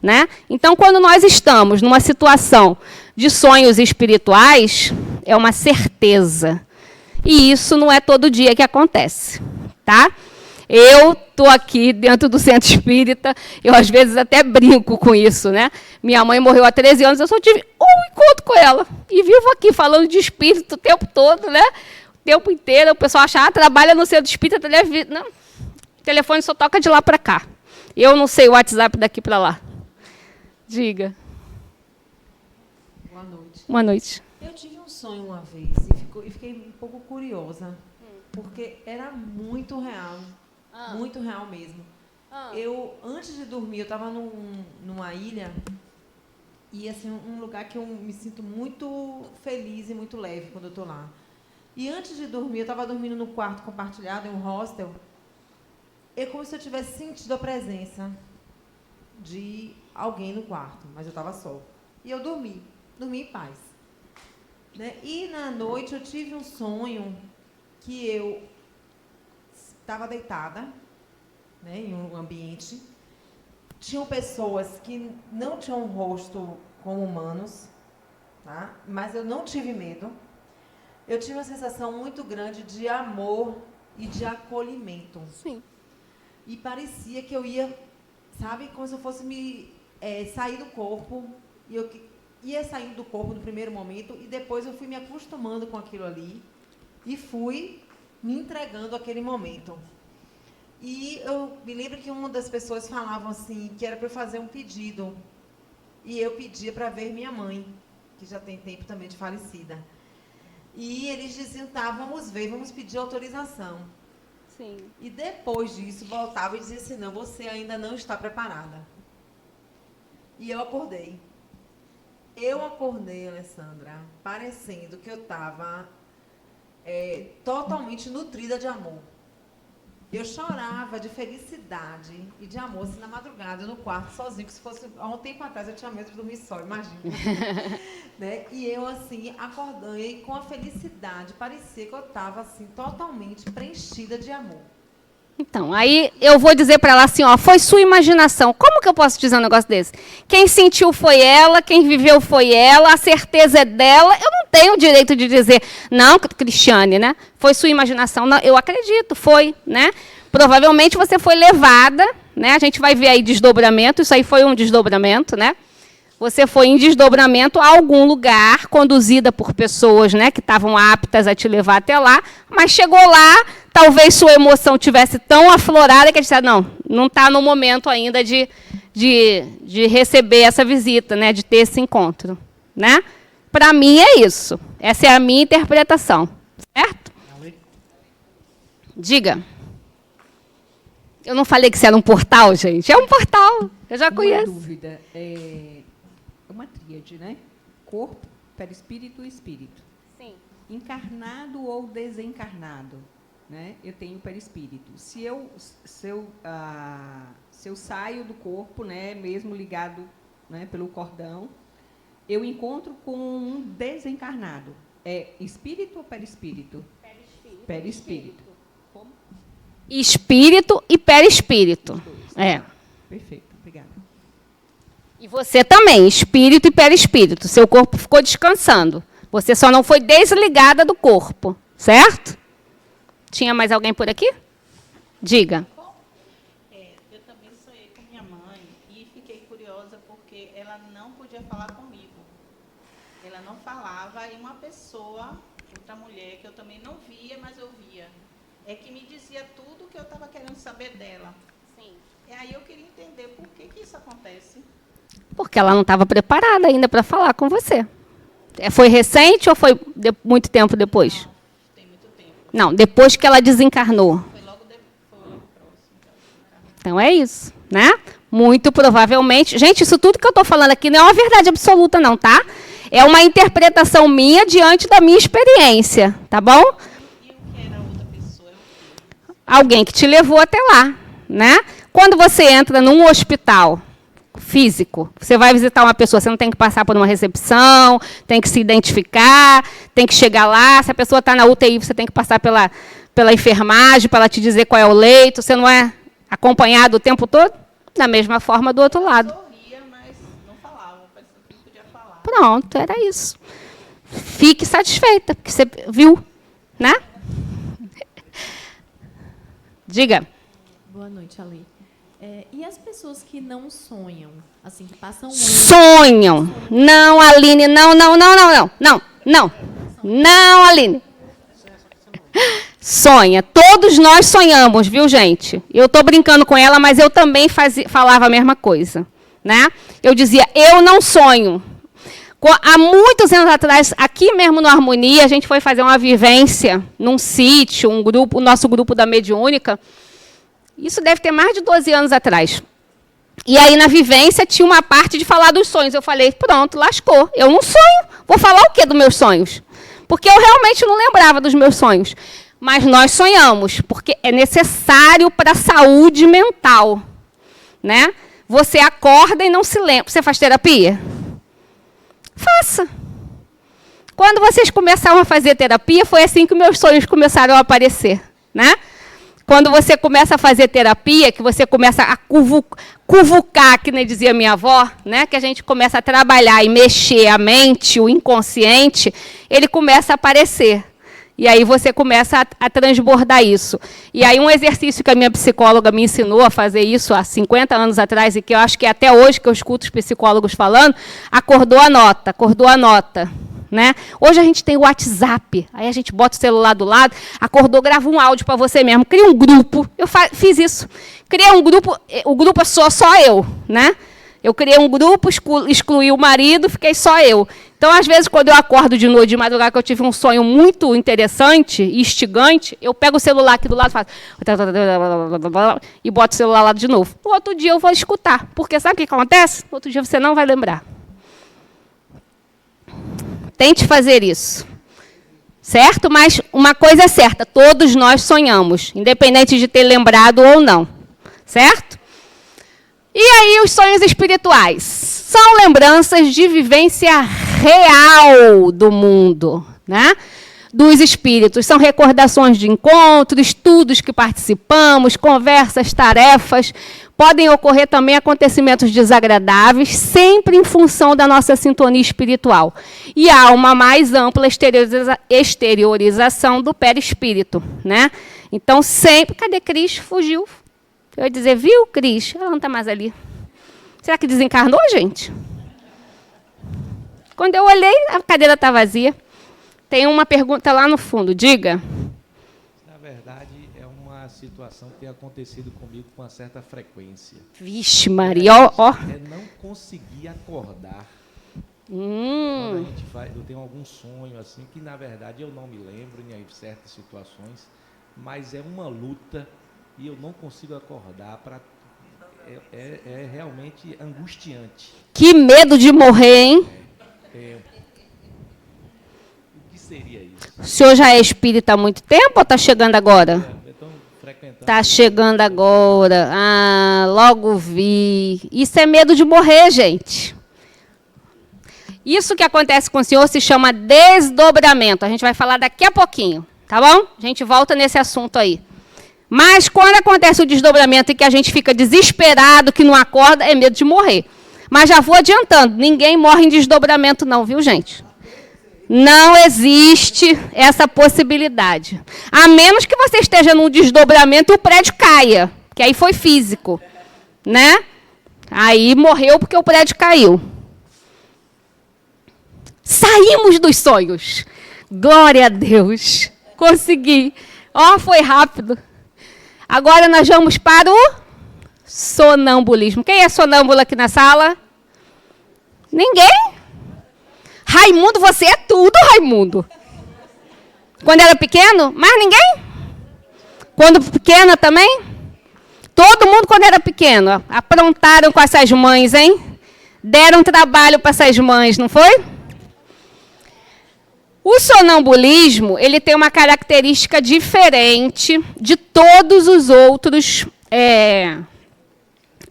Né? Então, quando nós estamos numa situação de sonhos espirituais, é uma certeza. E isso não é todo dia que acontece. Tá? Eu estou aqui dentro do centro espírita, eu às vezes até brinco com isso. Né? Minha mãe morreu há 13 anos, eu só tive um encontro com ela. E vivo aqui falando de espírito o tempo todo, né? O tempo inteiro. O pessoal acha, trabalha no centro espírita, não. O telefone só toca de lá para cá. Eu não sei o WhatsApp daqui para lá. Diga. Boa noite. Boa noite. Eu tive um sonho uma vez e fiquei um pouco curiosa, porque era muito real mesmo. Eu, antes de dormir, eu estava numa ilha e assim um lugar que eu me sinto muito feliz e muito leve quando eu estou lá. E antes de dormir, eu estava dormindo no quarto compartilhado, em um hostel, é como se eu tivesse sentido a presença de alguém no quarto, mas eu estava só. E eu dormi em paz. Né? E na noite eu tive um sonho que eu estava deitada, né, em um ambiente. Tinham pessoas que não tinham um rosto como humanos, tá? Mas eu não tive medo. Eu tive uma sensação muito grande de amor e de acolhimento. Sim. E parecia que eu ia, sabe, como se eu fosse sair do corpo, e eu ia saindo do corpo no primeiro momento, e depois eu fui me acostumando com aquilo ali, e fui me entregando àquele momento. E eu me lembro que uma das pessoas falavam assim, que era para eu fazer um pedido, e eu pedia para ver minha mãe, que já tem tempo também de falecida. E eles diziam, vamos ver, vamos pedir autorização. Sim. E depois disso, voltava e dizia assim, não, você ainda não está preparada. E eu acordei. Alessandra, parecendo que eu estava totalmente nutrida de amor. Eu chorava de felicidade e de amor, assim, na madrugada, no quarto, sozinho, que se fosse há um tempo atrás, eu tinha medo de dormir só, imagina. Né? E eu, assim, acordei com a felicidade, parecia que eu estava, assim, totalmente preenchida de amor. Então, aí eu vou dizer para ela assim, ó, foi sua imaginação. Como que eu posso dizer um negócio desse? Quem sentiu foi ela, quem viveu foi ela, a certeza é dela. Eu não tenho o direito de dizer, não, Cristiane, né? Foi sua imaginação. Não, eu acredito, foi, né? Provavelmente você foi levada, né? A gente vai ver aí desdobramento, isso aí foi um desdobramento, né? Você foi em desdobramento a algum lugar, conduzida por pessoas, né, que estavam aptas a te levar até lá, mas chegou lá, talvez sua emoção tivesse tão aflorada que disse, não está no momento ainda de receber essa visita, né, de ter esse encontro. Né? Para mim é isso. Essa é a minha interpretação. Certo? Diga. Eu não falei que isso era um portal, gente? É um portal. Eu já conheço. Uma dúvida. É uma tríade, né? Corpo, perispírito e espírito. Sim. Encarnado ou desencarnado, né? Eu tenho perispírito. Se eu saio do corpo, né, mesmo ligado, né, pelo cordão, eu encontro com um desencarnado. É espírito ou perispírito? Perispírito. Perispírito. Como? Espírito e perispírito. É. Perfeito, obrigada. E você também, espírito e perispírito. Seu corpo ficou descansando. Você só não foi desligada do corpo, certo? Tinha mais alguém por aqui? Diga. Eu também sonhei com minha mãe e fiquei curiosa porque ela não podia falar comigo. Ela não falava e uma pessoa, outra mulher, que eu também não via, mas eu via, é que me dizia tudo que eu estava querendo saber dela. Sim. E aí eu queria entender por que isso acontece. Porque ela não estava preparada ainda para falar com você. Foi recente ou foi muito tempo depois? Não, tem muito tempo. Não, depois que ela desencarnou. Foi logo próximo. Então é isso, né? Muito provavelmente. Gente, isso tudo que eu estou falando aqui não é uma verdade absoluta, não, tá? É uma interpretação minha diante da minha experiência, tá bom? E o que era outra pessoa? Alguém que te levou até lá, né? Quando você entra num hospital físico, você vai visitar uma pessoa, você não tem que passar por uma recepção, tem que se identificar, tem que chegar lá. Se a pessoa está na UTI, você tem que passar pela enfermagem para ela te dizer qual é o leito. Você não é acompanhado o tempo todo? Da mesma forma do outro lado. Sorria, mas não falava, parecia que não podia falar. Pronto, era isso. Fique satisfeita, porque você viu, né? Diga. Boa noite, Ale. E as pessoas que não sonham, assim, que passam sonham. Não, Aline, não. Não, Aline. Sonha. Todos nós sonhamos, viu, gente? Eu estou brincando com ela, mas eu também falava a mesma coisa. Né? Eu dizia, eu não sonho. Há muitos anos atrás, aqui mesmo no Harmonia, a gente foi fazer uma vivência num sítio, o nosso grupo da Mediúnica. Isso deve ter mais de 12 anos atrás. E aí, na vivência, tinha uma parte de falar dos sonhos. Eu falei, pronto, lascou. Eu não sonho. Vou falar o quê dos meus sonhos? Porque eu realmente não lembrava dos meus sonhos. Mas nós sonhamos, porque é necessário para a saúde mental. Né? Você acorda e não se lembra. Você faz terapia? Faça. Quando vocês começaram a fazer terapia, foi assim que meus sonhos começaram a aparecer. Né? Quando você começa a fazer terapia, que você começa a cuvucar, que nem dizia minha avó, né? Que a gente começa a trabalhar e mexer a mente, o inconsciente, ele começa a aparecer. E aí você começa a transbordar isso. E aí um exercício que a minha psicóloga me ensinou a fazer isso há 50 anos atrás, e que eu acho que até hoje que eu escuto os psicólogos falando, acordou a nota. Né? Hoje a gente tem o WhatsApp, aí a gente bota o celular do lado, acordou, grava um áudio para você mesmo, cria um grupo. Eu fiz isso. Criei um grupo, o grupo é só eu. Né? Eu criei um grupo, excluí o marido, fiquei só eu. Então, às vezes, quando eu acordo de noite, de madrugada, que eu tive um sonho muito interessante e instigante, eu pego o celular aqui do lado e faço... e boto o celular lá de novo. No outro dia eu vou escutar, porque sabe o que acontece? No outro dia você não vai lembrar. Tente fazer isso. certo? Mas uma coisa é certa, todos nós sonhamos, independente de ter lembrado ou não, certo? E aí os sonhos espirituais? São lembranças de vivência real do mundo, né? Dos espíritos. São recordações de encontros, estudos que participamos, conversas, tarefas. Podem ocorrer também acontecimentos desagradáveis, sempre em função da nossa sintonia espiritual. E há uma mais ampla exteriorização do perispírito, né? Então, sempre... Cadê Cris? Fugiu. Eu ia dizer, viu, Cris? Ela não está mais ali. Será que desencarnou, gente? Quando eu olhei, a cadeira está vazia. Tem uma pergunta lá no fundo. Diga. Na verdade, é uma situação que tem acontecido comigo com uma certa frequência. Vixe, Maria, ó. É não conseguir acordar. Quando a gente eu tenho algum sonho assim, que na verdade eu não me lembro em certas situações, mas é uma luta e eu não consigo acordar. É realmente angustiante. Que medo de morrer, hein? O que seria isso? O senhor já é espírita há muito tempo ou está chegando agora? Está chegando agora. Ah, logo vi. Isso é medo de morrer, gente. Isso que acontece com o senhor se chama desdobramento. A gente vai falar daqui a pouquinho, tá bom? A gente volta nesse assunto aí. Mas quando acontece o desdobramento e que a gente fica desesperado, que não acorda, é medo de morrer. Mas já vou adiantando, ninguém morre em desdobramento não, viu, gente? Não existe essa possibilidade. A menos que você esteja num desdobramento e o prédio caia, que aí foi físico, né? Aí morreu porque o prédio caiu. Saímos dos sonhos. Glória a Deus. Consegui. Ó, foi rápido. Agora nós vamos para o sonambulismo. Quem é sonâmbulo aqui na sala? Ninguém? Raimundo, você é tudo, Raimundo. Quando era pequeno? Mais ninguém? Quando pequena também? Todo mundo quando era pequeno. Aprontaram com essas mães, hein? Deram trabalho para essas mães, não foi? O sonambulismo, ele tem uma característica diferente de todos os outros,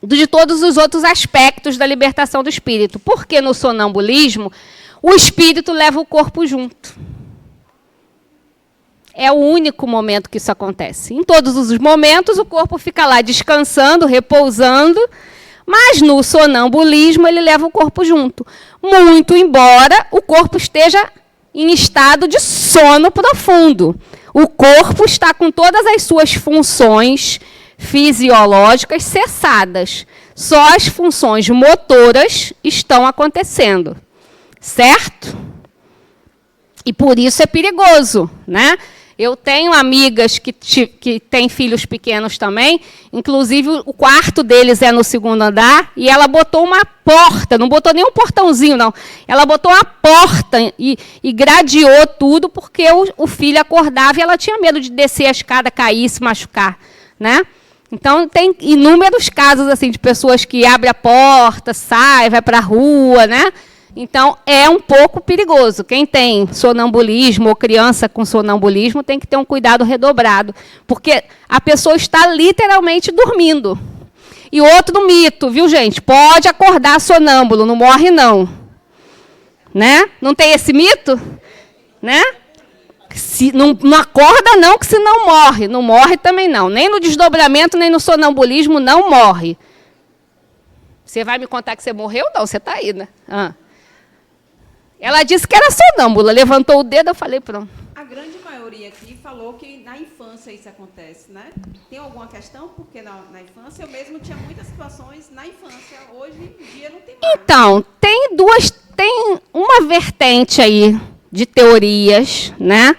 de todos os outros aspectos da libertação do espírito. Porque no sonambulismo, o espírito leva o corpo junto. É o único momento que isso acontece. Em todos os momentos, o corpo fica lá descansando, repousando, mas no sonambulismo ele leva o corpo junto. Muito embora o corpo esteja em estado de sono profundo. O corpo está com todas as suas funções fisiológicas cessadas. Só as funções motoras estão acontecendo. Certo? E por isso é perigoso, né? Eu tenho amigas que têm filhos pequenos também, inclusive o quarto deles é no 2º andar, e ela botou uma porta, não botou nem um portãozinho, não. Ela botou uma porta e gradeou tudo, porque o filho acordava e ela tinha medo de descer a escada, cair, se machucar, né? Então, tem inúmeros casos assim, de pessoas que abrem a porta, saem, vai para a rua, né? Então, é um pouco perigoso. Quem tem sonambulismo ou criança com sonambulismo tem que ter um cuidado redobrado, porque a pessoa está literalmente dormindo. E outro mito, viu, gente? Pode acordar sonâmbulo, não morre, não. Né? Não tem esse mito? Né? Não acorda, não, que senão morre. Não morre também, não. Nem no desdobramento, nem no sonambulismo, não morre. Você vai me contar que você morreu? Não, você está aí, né? Ela disse que era sonâmbula, levantou o dedo, eu falei, pronto. A grande maioria aqui falou que na infância isso acontece, né? Tem alguma questão? Porque na infância eu mesmo tinha muitas situações na infância, hoje em dia não tem mais. Então, tem uma vertente aí de teorias, né,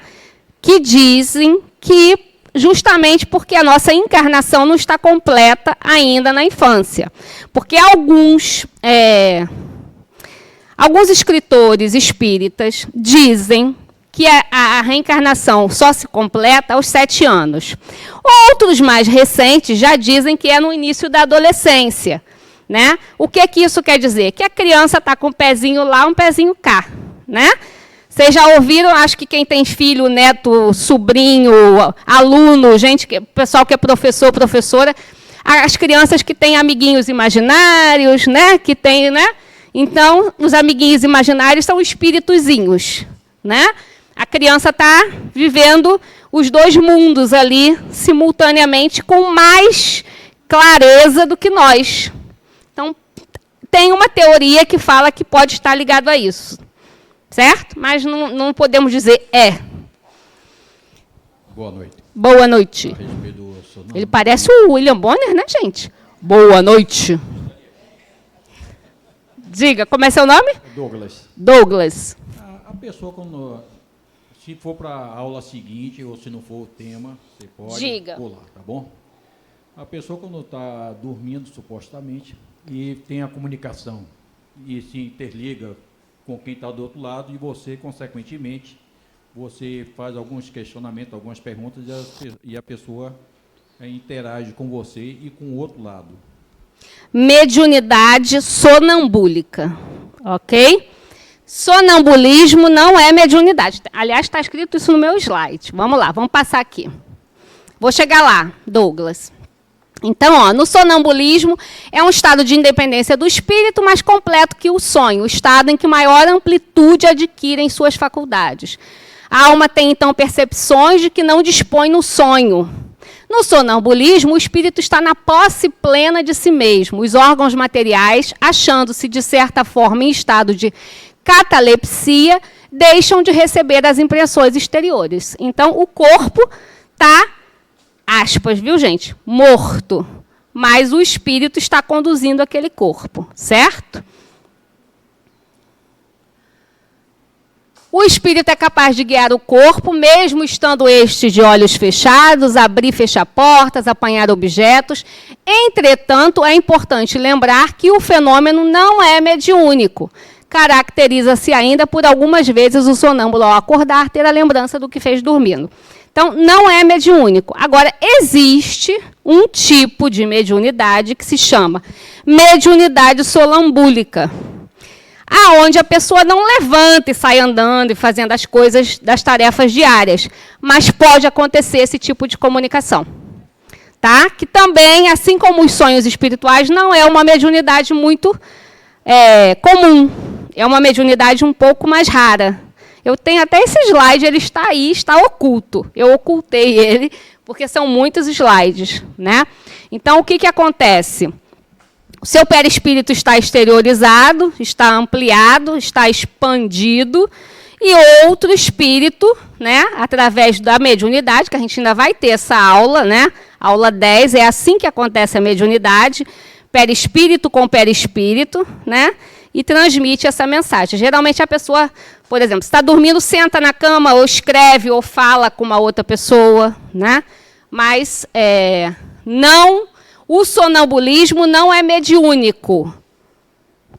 que dizem que justamente porque a nossa encarnação não está completa ainda na infância. Porque alguns escritores espíritas dizem que a reencarnação só se completa aos 7 anos. Outros mais recentes já dizem que é no início da adolescência, né? O que isso quer dizer? Que a criança está com um pezinho lá, um pezinho cá, né? Vocês já ouviram, acho que quem tem filho, neto, sobrinho, aluno, gente, pessoal que é professor, professora, as crianças que têm amiguinhos imaginários, né? Que tem, né? Então, os amiguinhos imaginários são espíritozinhos, né? A criança está vivendo os dois mundos ali simultaneamente com mais clareza do que nós. Então, tem uma teoria que fala que pode estar ligado a isso. Certo? Mas não podemos dizer é. Boa noite. Boa noite. Ele parece o William Bonner, né, gente? Boa noite. Diga, como é seu nome? Douglas. Douglas. A pessoa, quando, se for para a aula seguinte, ou se não for o tema, você pode pular, tá bom? A pessoa, quando está dormindo, supostamente, e tem a comunicação, e se interliga com quem está do outro lado, e você, consequentemente, você faz alguns questionamentos, algumas perguntas, e a pessoa interage com você e com o outro lado. Mediunidade sonambúlica, ok? Sonambulismo não é mediunidade. Aliás, está escrito isso no meu slide. Vamos lá, vamos passar aqui. Vou chegar lá, Douglas. Então, ó, no sonambulismo, é um estado de independência do espírito mais completo que o sonho, o estado em que maior amplitude adquirem suas faculdades. A alma tem, então, percepções de que não dispõe no sonho. No sonambulismo, o espírito está na posse plena de si mesmo. Os órgãos materiais, achando-se, de certa forma, em estado de catalepsia, deixam de receber as impressões exteriores. Então, o corpo está, aspas, viu, gente? Morto. Mas o espírito está conduzindo aquele corpo, certo? O espírito é capaz de guiar o corpo, mesmo estando este de olhos fechados, abrir e fechar portas, apanhar objetos. Entretanto, é importante lembrar que o fenômeno não é mediúnico. Caracteriza-se ainda por algumas vezes o sonâmbulo, ao acordar, ter a lembrança do que fez dormindo. Então, não é mediúnico. Agora, existe um tipo de mediunidade que se chama mediunidade sonambúlica, aonde a pessoa não levanta e sai andando e fazendo as coisas das tarefas diárias, mas pode acontecer esse tipo de comunicação. Tá? Que também, assim como os sonhos espirituais, não é uma mediunidade muito comum. É uma mediunidade um pouco mais rara. Eu tenho até esse slide, ele está aí, está oculto. Eu ocultei ele, porque são muitos slides, né? Então, o que acontece? O seu perispírito está exteriorizado, está ampliado, está expandido, e outro espírito, né, através da mediunidade, que a gente ainda vai ter essa aula, né? Aula 10, é assim que acontece a mediunidade, perispírito com perispírito, né? E transmite essa mensagem. Geralmente a pessoa, por exemplo, está dormindo, senta na cama, ou escreve, ou fala com uma outra pessoa, né? Mas o sonambulismo não é mediúnico.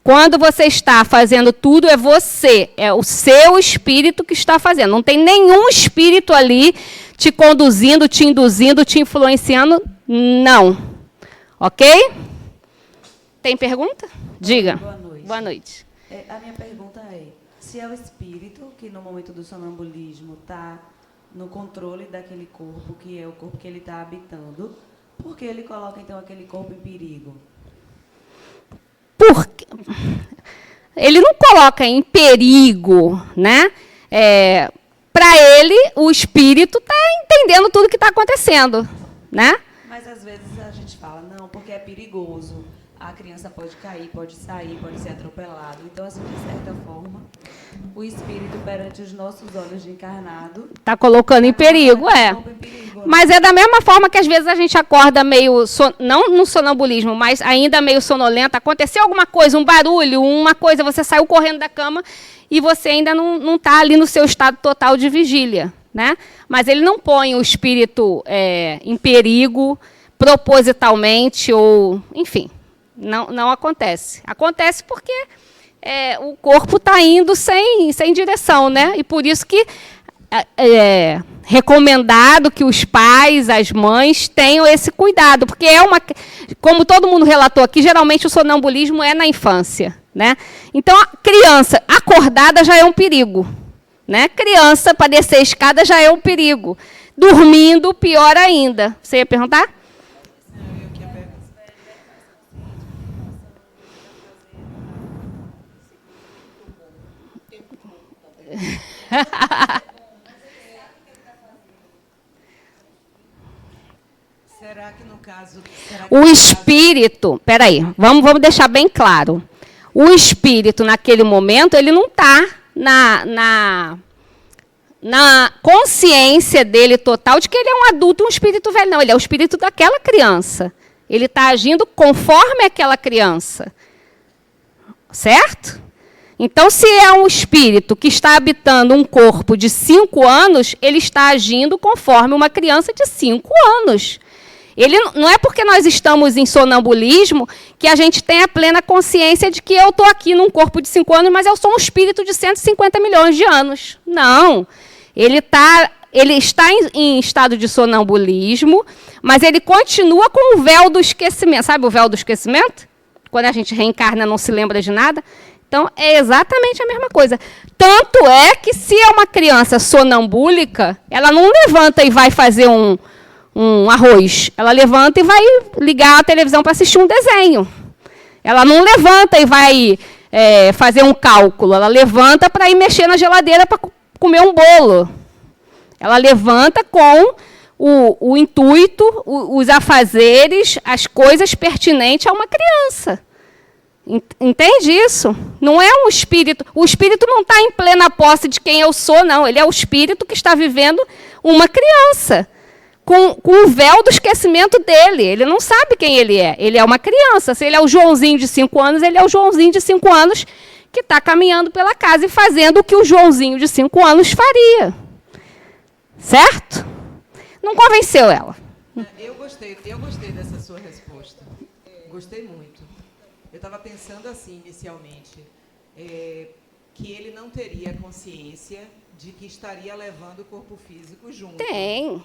Quando você está fazendo tudo, é você, é o seu espírito que está fazendo. Não tem nenhum espírito ali te conduzindo, te induzindo, te influenciando, não. Ok? Tem pergunta? Diga. Boa noite. Boa noite. A minha pergunta é, se é o espírito que no momento do sonambulismo está no controle daquele corpo, que é o corpo que ele está habitando, por que ele coloca, então, aquele corpo em perigo? Porque ele não coloca em perigo, né? Para ele, o espírito está entendendo tudo que está acontecendo, né? Mas, às vezes, a gente fala, não, porque é perigoso. A criança pode cair, pode sair, pode ser atropelado. Então, assim, de certa forma, o espírito, perante os nossos olhos de encarnado... Está colocando em perigo, Mas é da mesma forma que, às vezes, a gente acorda meio... Não no sonambulismo, mas ainda meio sonolenta. Aconteceu alguma coisa, um barulho, uma coisa, você saiu correndo da cama e você ainda não está ali no seu estado total de vigília, né? Mas ele não põe o espírito em perigo propositalmente ou... Enfim... Não acontece. Acontece porque o corpo está indo sem direção, né? E por isso que é recomendado que os pais, as mães, tenham esse cuidado, porque como todo mundo relatou aqui, geralmente o sonambulismo é na infância, né? Então, a criança acordada já é um perigo, né? Criança, para descer a escada já é um perigo. Dormindo, pior ainda. Você ia perguntar? Será que no caso... O espírito, peraí, vamos deixar bem claro. O espírito, naquele momento, ele não está na consciência dele total de que ele é um adulto, um espírito velho. Não, ele é o espírito daquela criança. Ele está agindo conforme aquela criança. Certo? Então, se é um espírito que está habitando um corpo de 5 anos, ele está agindo conforme uma criança de 5 anos. Ele, não é porque nós estamos em sonambulismo que a gente tem a plena consciência de que eu estou aqui num corpo de 5 anos, mas eu sou um espírito de 150 milhões de anos. Não. Ele está em estado de sonambulismo, mas ele continua com o véu do esquecimento. Sabe o véu do esquecimento? Quando a gente reencarna, não se lembra de nada. Então, é exatamente a mesma coisa. Tanto é que, se é uma criança sonambúlica, ela não levanta e vai fazer um arroz. Ela levanta e vai ligar a televisão para assistir um desenho. Ela não levanta e vai fazer um cálculo. Ela levanta para ir mexer na geladeira para comer um bolo. Ela levanta com o intuito, os afazeres, as coisas pertinentes a uma criança. Entende isso? Não é um espírito. O espírito não está em plena posse de quem eu sou, não. Ele é o espírito que está vivendo uma criança, com o véu do esquecimento dele. Ele não sabe quem ele é. Ele é uma criança. Se ele é o Joãozinho de 5 anos, ele é o Joãozinho de 5 anos que está caminhando pela casa e fazendo o que o Joãozinho de 5 anos faria. Certo? Não convenceu ela. Eu gostei dessa sua resposta. Gostei muito. Eu estava pensando assim, inicialmente, que ele não teria consciência de que estaria levando o corpo físico junto. Tem.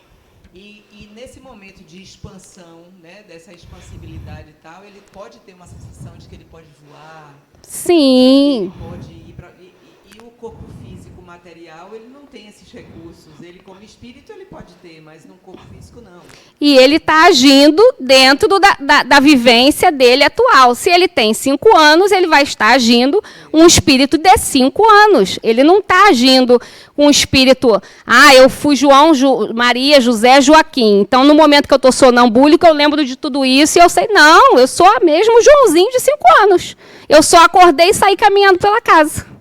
E nesse momento de expansão, né, dessa expansibilidade e tal, ele pode ter uma sensação de que ele pode voar. Sim. Ele pode ir para... E o corpo físico material, ele não tem esses recursos. Ele, como espírito, ele pode ter, mas no corpo físico, não. E ele está agindo dentro da vivência dele atual. Se ele tem 5 anos, ele vai estar agindo um espírito de 5 anos. Ele não está agindo um espírito... eu fui João, Maria, José, Joaquim. Então, no momento que eu estou sonambúlica, eu lembro de tudo isso e eu sei... Não, eu sou mesmo Joãozinho de 5 anos. Eu só acordei e saí caminhando pela casa.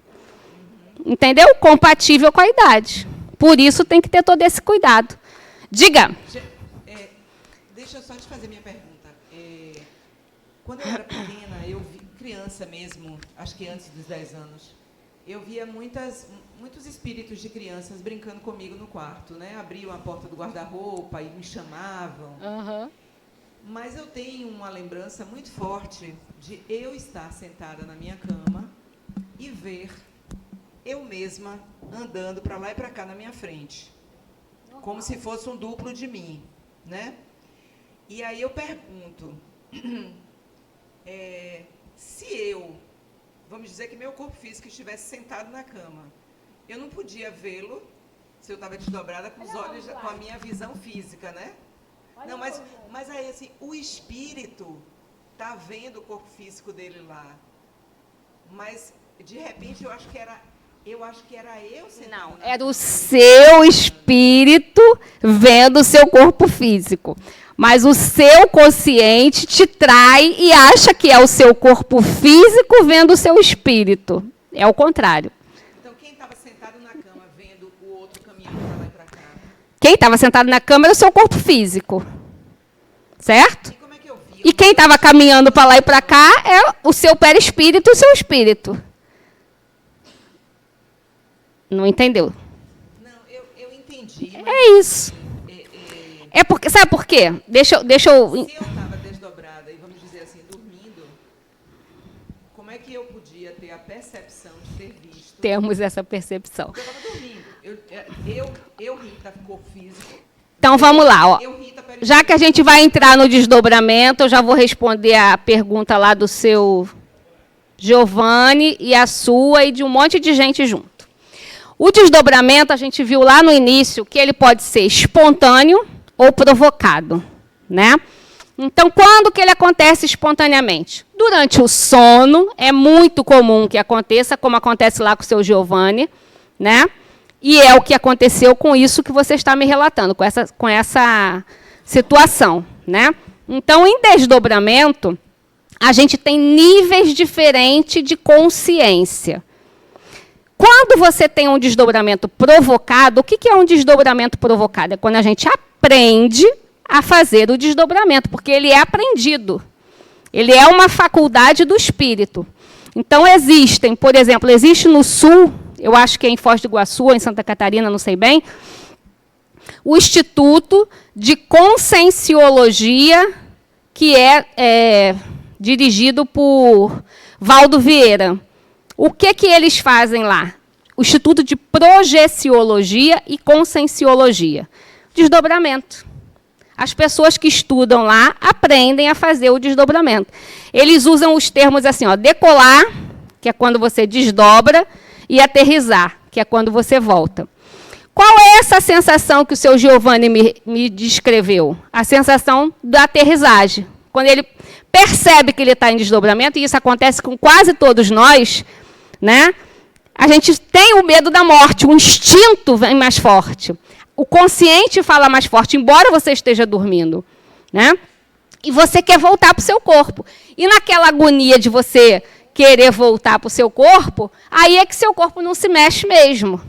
Entendeu? Compatível com a idade. Por isso tem que ter todo esse cuidado. Diga. Deixa eu só te fazer minha pergunta. Quando eu era pequena, eu vi, criança mesmo, acho que antes dos 10 anos, eu via muitos espíritos de crianças brincando comigo no quarto, né? Abriam a porta do guarda-roupa e me chamavam. Uhum. Mas eu tenho uma lembrança muito forte de eu estar sentada na minha cama e ver eu mesma andando para lá e para cá na minha frente, como se fosse um duplo de mim, né? E aí eu pergunto, se eu, vamos dizer que meu corpo físico estivesse sentado na cama, eu não podia vê-lo se eu estava desdobrada com os olhos, com a minha visão física, né? Não, mas aí assim, o espírito está vendo o corpo físico dele lá, mas de repente eu acho que era eu sentado. Não, era o seu espírito vendo o seu corpo físico. Mas o seu consciente te trai e acha que é o seu corpo físico vendo o seu espírito. É o contrário. Então, quem estava sentado na cama vendo o outro caminhando para lá e para cá? Quem estava sentado na cama era o seu corpo físico. Certo? E como é que eu vi? E quem estava caminhando para lá e para cá é o seu perispírito e o seu espírito. Não entendeu? Não, eu entendi. É isso. É porque, sabe por quê? Deixa eu... Se eu estava desdobrada e, vamos dizer assim, dormindo, como é que eu podia ter a percepção de ter visto? Temos essa percepção. Porque eu estava dormindo. Eu Rita, corpo físico. Então, vamos lá. Ó. Já que a gente vai entrar no desdobramento, eu já vou responder a pergunta lá do seu Giovanni e a sua e de um monte de gente junto. O desdobramento, a gente viu lá no início, que ele pode ser espontâneo ou provocado, né? Então, quando que ele acontece espontaneamente? Durante o sono, é muito comum que aconteça, como acontece lá com o seu Giovanni, né? E é o que aconteceu com isso que você está me relatando, com essa situação, né? Então, em desdobramento, a gente tem níveis diferentes de consciência. Quando você tem um desdobramento provocado, o que é um desdobramento provocado? É quando a gente aprende a fazer o desdobramento, porque ele é aprendido. Ele é uma faculdade do espírito. Então, existem, por exemplo, existe no Sul, eu acho que é em Foz do Iguaçu ou em Santa Catarina, não sei bem, o Instituto de Conscienciologia, que é dirigido por Valdo Vieira. O que eles fazem lá? O Instituto de Projeciologia e Conscienciologia. Desdobramento. As pessoas que estudam lá aprendem a fazer o desdobramento. Eles usam os termos assim, ó, decolar, que é quando você desdobra, e aterrissar, que é quando você volta. Qual é essa sensação que o seu Giovanni me descreveu? A sensação da aterrissagem. Quando ele percebe que ele está em desdobramento, e isso acontece com quase todos nós, né? A gente tem o medo da morte, o instinto vem mais forte. O consciente fala mais forte, embora você esteja dormindo, né? E você quer voltar para o seu corpo. E naquela agonia de você querer voltar para o seu corpo, aí é que seu corpo não se mexe mesmo,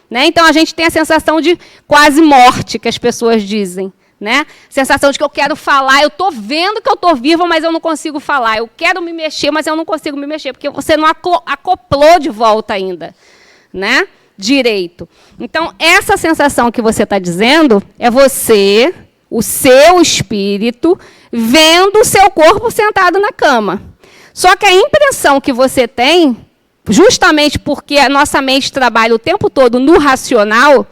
né? Então, a gente tem a sensação de quase morte, que as pessoas dizem, né? Sensação de que eu quero falar, eu estou vendo que eu estou viva, mas eu não consigo falar. Eu quero me mexer, mas eu não consigo me mexer, porque você não acoplou de volta ainda, né? Direito. Então, essa sensação que você está dizendo é você, o seu espírito, vendo o seu corpo sentado na cama. Só que a impressão que você tem, justamente porque a nossa mente trabalha o tempo todo no racional,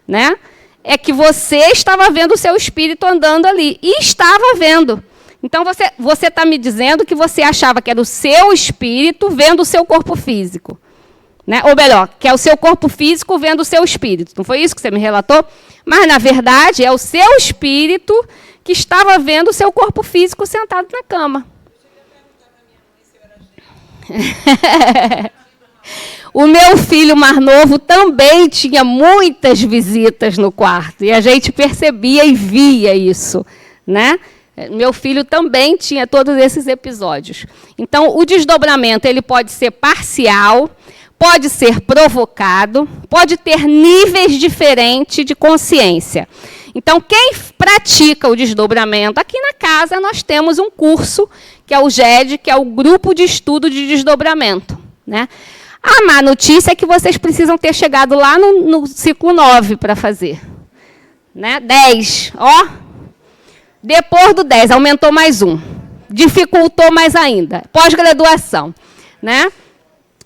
né, é que você estava vendo o seu espírito andando ali. E estava vendo. Então, você está me dizendo que você achava que era o seu espírito vendo o seu corpo físico. Né? Ou melhor, que é o seu corpo físico vendo o seu espírito. Não foi isso que você me relatou? Mas, na verdade, é o seu espírito que estava vendo o seu corpo físico sentado na cama. O meu filho mais novo também tinha muitas visitas no quarto. E a gente percebia e via isso, né? Meu filho também tinha todos esses episódios. Então, o desdobramento ele pode ser parcial, pode ser provocado, pode ter níveis diferentes de consciência. Então, quem pratica o desdobramento, aqui na casa nós temos um curso, que é o GED, que é o Grupo de Estudo de Desdobramento, né? A má notícia é que vocês precisam ter chegado lá no ciclo 9 para fazer. Né? 10, ó. Depois do 10, aumentou mais um. Dificultou mais ainda. Pós-graduação. Né?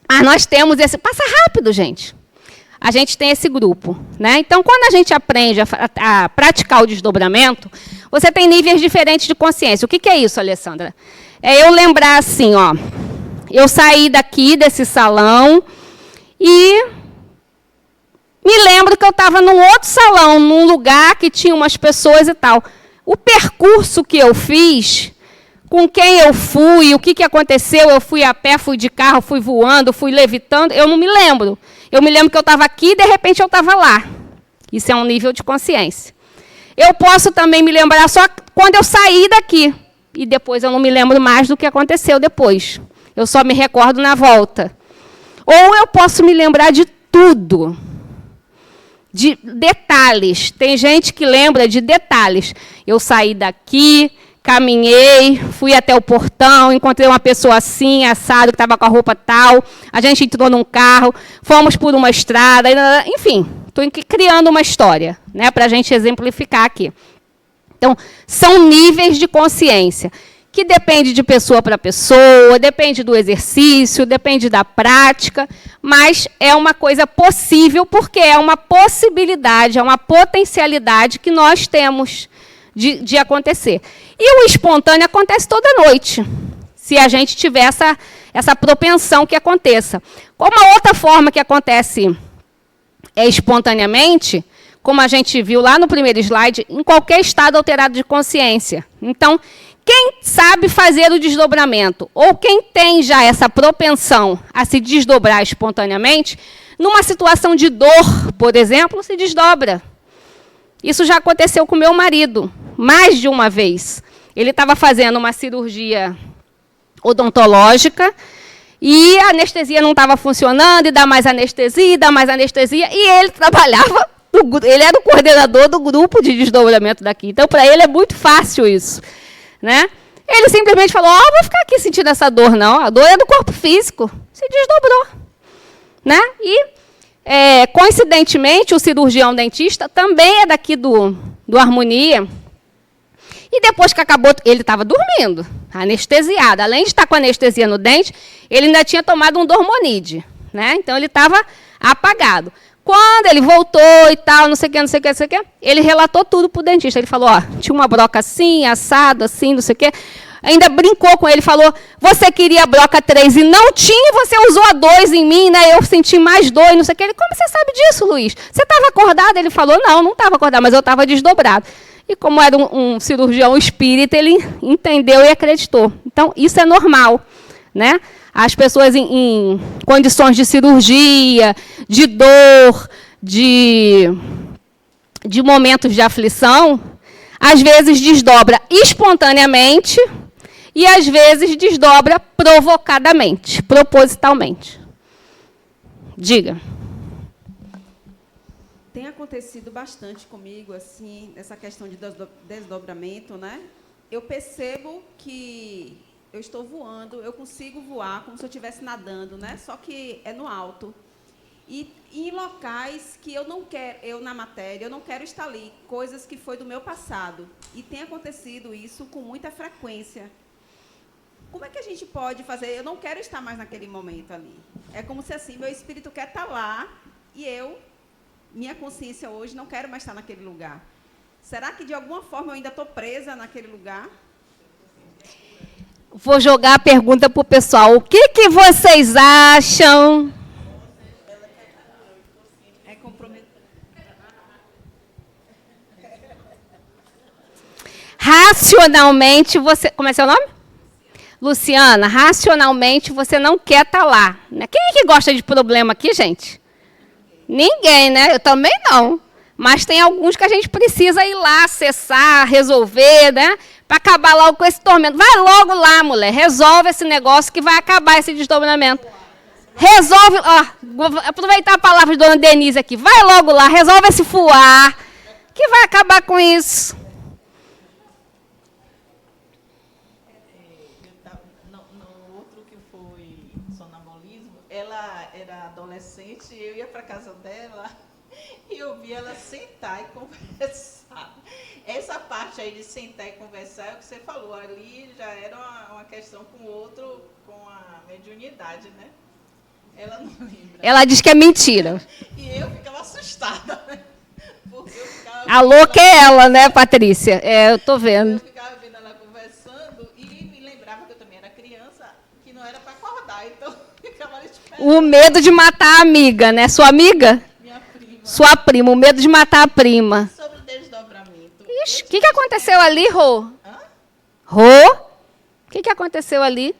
Mas nós temos esse... Passa rápido, gente. A gente tem esse grupo. Né? Então, quando a gente aprende a praticar o desdobramento, você tem níveis diferentes de consciência. O que é isso, Alessandra? É eu lembrar assim, ó... Eu saí daqui, desse salão, e me lembro que eu estava num outro salão, num lugar que tinha umas pessoas e tal. O percurso que eu fiz, com quem eu fui, o que aconteceu, eu fui a pé, fui de carro, fui voando, fui levitando, eu não me lembro. Eu me lembro que eu estava aqui e, de repente, eu estava lá. Isso é um nível de consciência. Eu posso também me lembrar só quando eu saí daqui, e depois eu não me lembro mais do que aconteceu depois. Eu só me recordo na volta. Ou eu posso me lembrar de tudo. De detalhes. Tem gente que lembra de detalhes. Eu saí daqui, caminhei, fui até o portão, encontrei uma pessoa assim, assado, que estava com a roupa tal. A gente entrou num carro, fomos por uma estrada. Enfim, estou criando uma história, né, para a gente exemplificar aqui. Então, são níveis de consciência, que depende de pessoa para pessoa, depende do exercício, depende da prática, mas é uma coisa possível, porque é uma possibilidade, é uma potencialidade que nós temos de acontecer. E o espontâneo acontece toda noite, se a gente tiver essa propensão que aconteça. Uma outra forma que acontece é espontaneamente, como a gente viu lá no primeiro slide, em qualquer estado alterado de consciência. Então, quem sabe fazer o desdobramento, ou quem tem já essa propensão a se desdobrar espontaneamente, numa situação de dor, por exemplo, se desdobra. Isso já aconteceu com meu marido, mais de uma vez. Ele estava fazendo uma cirurgia odontológica, e a anestesia não estava funcionando, e dá mais anestesia, e ele trabalhava, ele era o coordenador do grupo de desdobramento daqui. Então, para ele é muito fácil isso, né? Ele simplesmente falou, vou ficar aqui sentindo essa dor, não. A dor é do corpo físico. Se desdobrou, né? E, coincidentemente, o cirurgião dentista também é daqui do Harmonia. E depois que acabou, ele estava dormindo, anestesiado. Além de estar com anestesia no dente, ele ainda tinha tomado um Dormonide, né? Então, ele estava apagado. Quando ele voltou e tal, não sei o que, ele relatou tudo para o dentista. Ele falou, tinha uma broca assim, assado, assim, não sei o quê. Ainda brincou com ele, falou, você queria a broca 3 e não tinha, e você usou a 2 em mim, né? Eu senti mais 2, não sei o quê. Ele, como você sabe disso, Luiz? Você estava acordado? Ele falou, não estava acordado, mas eu estava desdobrado. E como era um cirurgião espírita, ele entendeu e acreditou. Então, isso é normal, né? As pessoas em condições de cirurgia, de dor, de momentos de aflição, às vezes desdobra espontaneamente e, às vezes, desdobra provocadamente, propositalmente. Diga. Tem acontecido bastante comigo, assim, essa questão de desdobramento, né? Eu percebo que eu estou voando, eu consigo voar como se eu estivesse nadando, né? Só que é no alto. E em locais que eu não quero, eu na matéria, eu não quero estar ali, coisas que foi do meu passado. E tem acontecido isso com muita frequência. Como é que a gente pode fazer? Eu não quero estar mais naquele momento ali. É como se assim, meu espírito quer estar lá e minha consciência hoje não quero mais estar naquele lugar. Será que de alguma forma eu ainda estou presa naquele lugar? Vou jogar a pergunta para o pessoal. O que vocês acham? É comprometer. Racionalmente, você... Como é seu nome? Luciana, racionalmente você não quer estar lá. Quem é que gosta de problema aqui, gente? Ninguém, né? Eu também não. Mas tem alguns que a gente precisa ir lá, acessar, resolver, né? Para acabar logo com esse tormento. Vai logo lá, mulher. Resolve esse negócio que vai acabar esse desdobramento. Resolve... vou aproveitar a palavra de dona Denise aqui. Vai logo lá, resolve esse fuar, que vai acabar com isso. No outro que foi sonambulismo, ela era adolescente, eu ia para a casa dela e eu vi ela sentar e conversar. Essa parte aí de sentar e conversar é o que você falou, ali já era uma questão com o outro, com a mediunidade, né? Ela não lembra. Ela diz que é mentira. E eu ficava assustada, né? Porque eu ficava... A louca é ela, né, Patrícia? Eu tô vendo. Eu ficava vendo ela conversando e me lembrava que eu também era criança, que não era para acordar, então eu ficava ali esperando. O medo de matar a amiga, né? Sua amiga? Minha prima. Sua prima, o medo de matar a prima. Sobre o desdobramento. Ixi, o que aconteceu ali, Rô? Rô? O que aconteceu ali?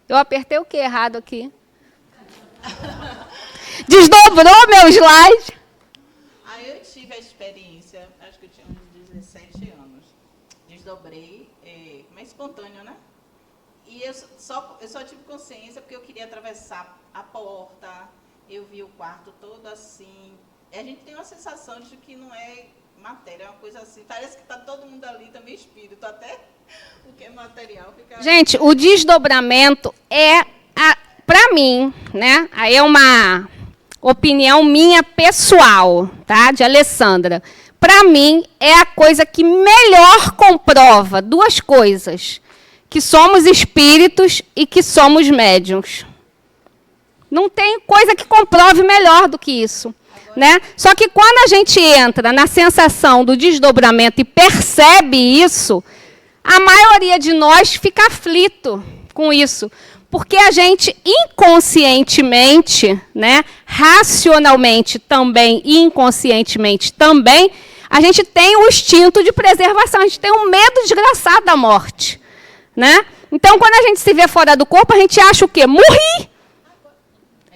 Eu apertei o que errado aqui? Desdobrou meu slide. Aí eu tive a experiência, acho que eu tinha uns 17 anos. Desdobrei, mas espontâneo, né? E eu só tive consciência porque eu queria atravessar a porta, eu vi o quarto todo assim. A gente tem uma sensação de que não é matéria, é uma coisa assim. Parece que está todo mundo ali, também espírito, até o que é material. Gente, o desdobramento para mim, né? Aí é uma opinião minha pessoal, tá? De Alessandra. Para mim, é a coisa que melhor comprova duas coisas: que somos espíritos e que somos médiuns. Não tem coisa que comprove melhor do que isso. Né? Só que quando a gente entra na sensação do desdobramento e percebe isso, a maioria de nós fica aflito com isso. Porque a gente inconscientemente, né, racionalmente também e inconscientemente também, a gente tem o instinto de preservação, a gente tem um medo desgraçado da morte, né? Então, quando a gente se vê fora do corpo, a gente acha o quê? Morri!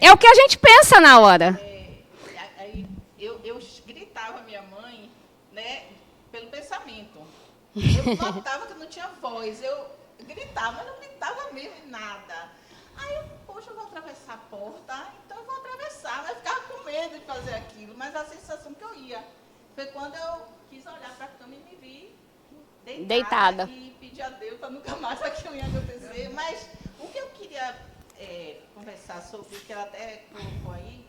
É o que a gente pensa na hora. Eu gritava minha mãe, né, pelo pensamento. Eu notava que não tinha voz. Eu gritava, mas não gritava mesmo nada. Aí eu, poxa, eu vou atravessar a porta, então eu vou atravessar. Mas eu ficava com medo de fazer aquilo. Mas a sensação que eu ia foi quando eu quis olhar para a cama e me vi deitada. E pedir a Deus para nunca mais aquilo ia acontecer. Mas o que eu queria conversar sobre, que ela até colocou aí,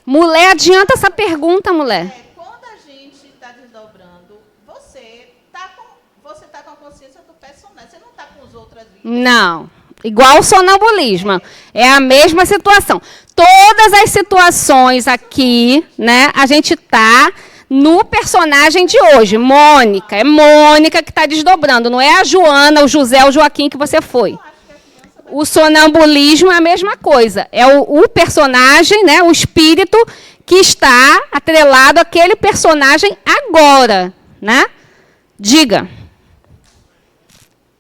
mulher, adianta essa pergunta, mulher. Quando a gente está desdobrando, você está com a consciência do personagem, você não está com os outros vidas. Não. Igual o sonambulismo. É a mesma situação. Todas as situações aqui, né, a gente está no personagem de hoje. Mônica. É Mônica que está desdobrando. Não é a Joana, o José, o Joaquim que você foi. O sonambulismo é a mesma coisa. É o personagem, né, o espírito que está atrelado àquele personagem agora, né? Diga.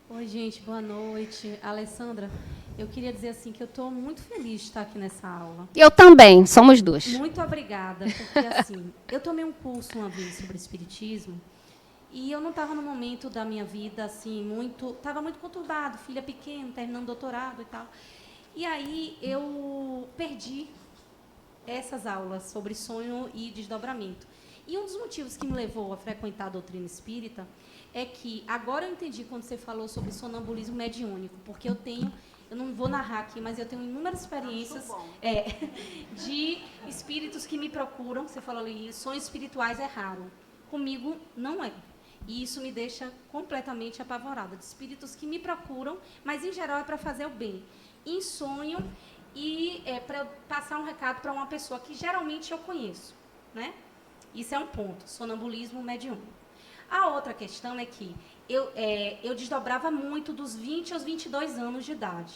Oi, gente, boa noite. Alessandra, eu queria dizer assim que eu estou muito feliz de estar aqui nessa aula. Eu também, somos duas. Muito obrigada, porque assim, eu tomei um curso uma vez sobre espiritismo e eu não estava no momento da minha vida assim estava muito conturbado, filha pequena, terminando doutorado e tal. E aí eu perdi essas aulas sobre sonho e desdobramento. E um dos motivos que me levou a frequentar a doutrina espírita é que agora eu entendi quando você falou sobre sonambulismo mediúnico, porque eu não vou narrar aqui, mas eu tenho inúmeras experiências de espíritos que me procuram. Você falou ali, sonhos espirituais é raro. Comigo não é. E isso me deixa completamente apavorada. De espíritos que me procuram, mas em geral é para fazer o bem. Em sonho e para passar um recado para uma pessoa que geralmente eu conheço, né? Isso é um ponto, sonambulismo mediúnico. A outra questão é que eu desdobrava muito dos 20 aos 22 anos de idade.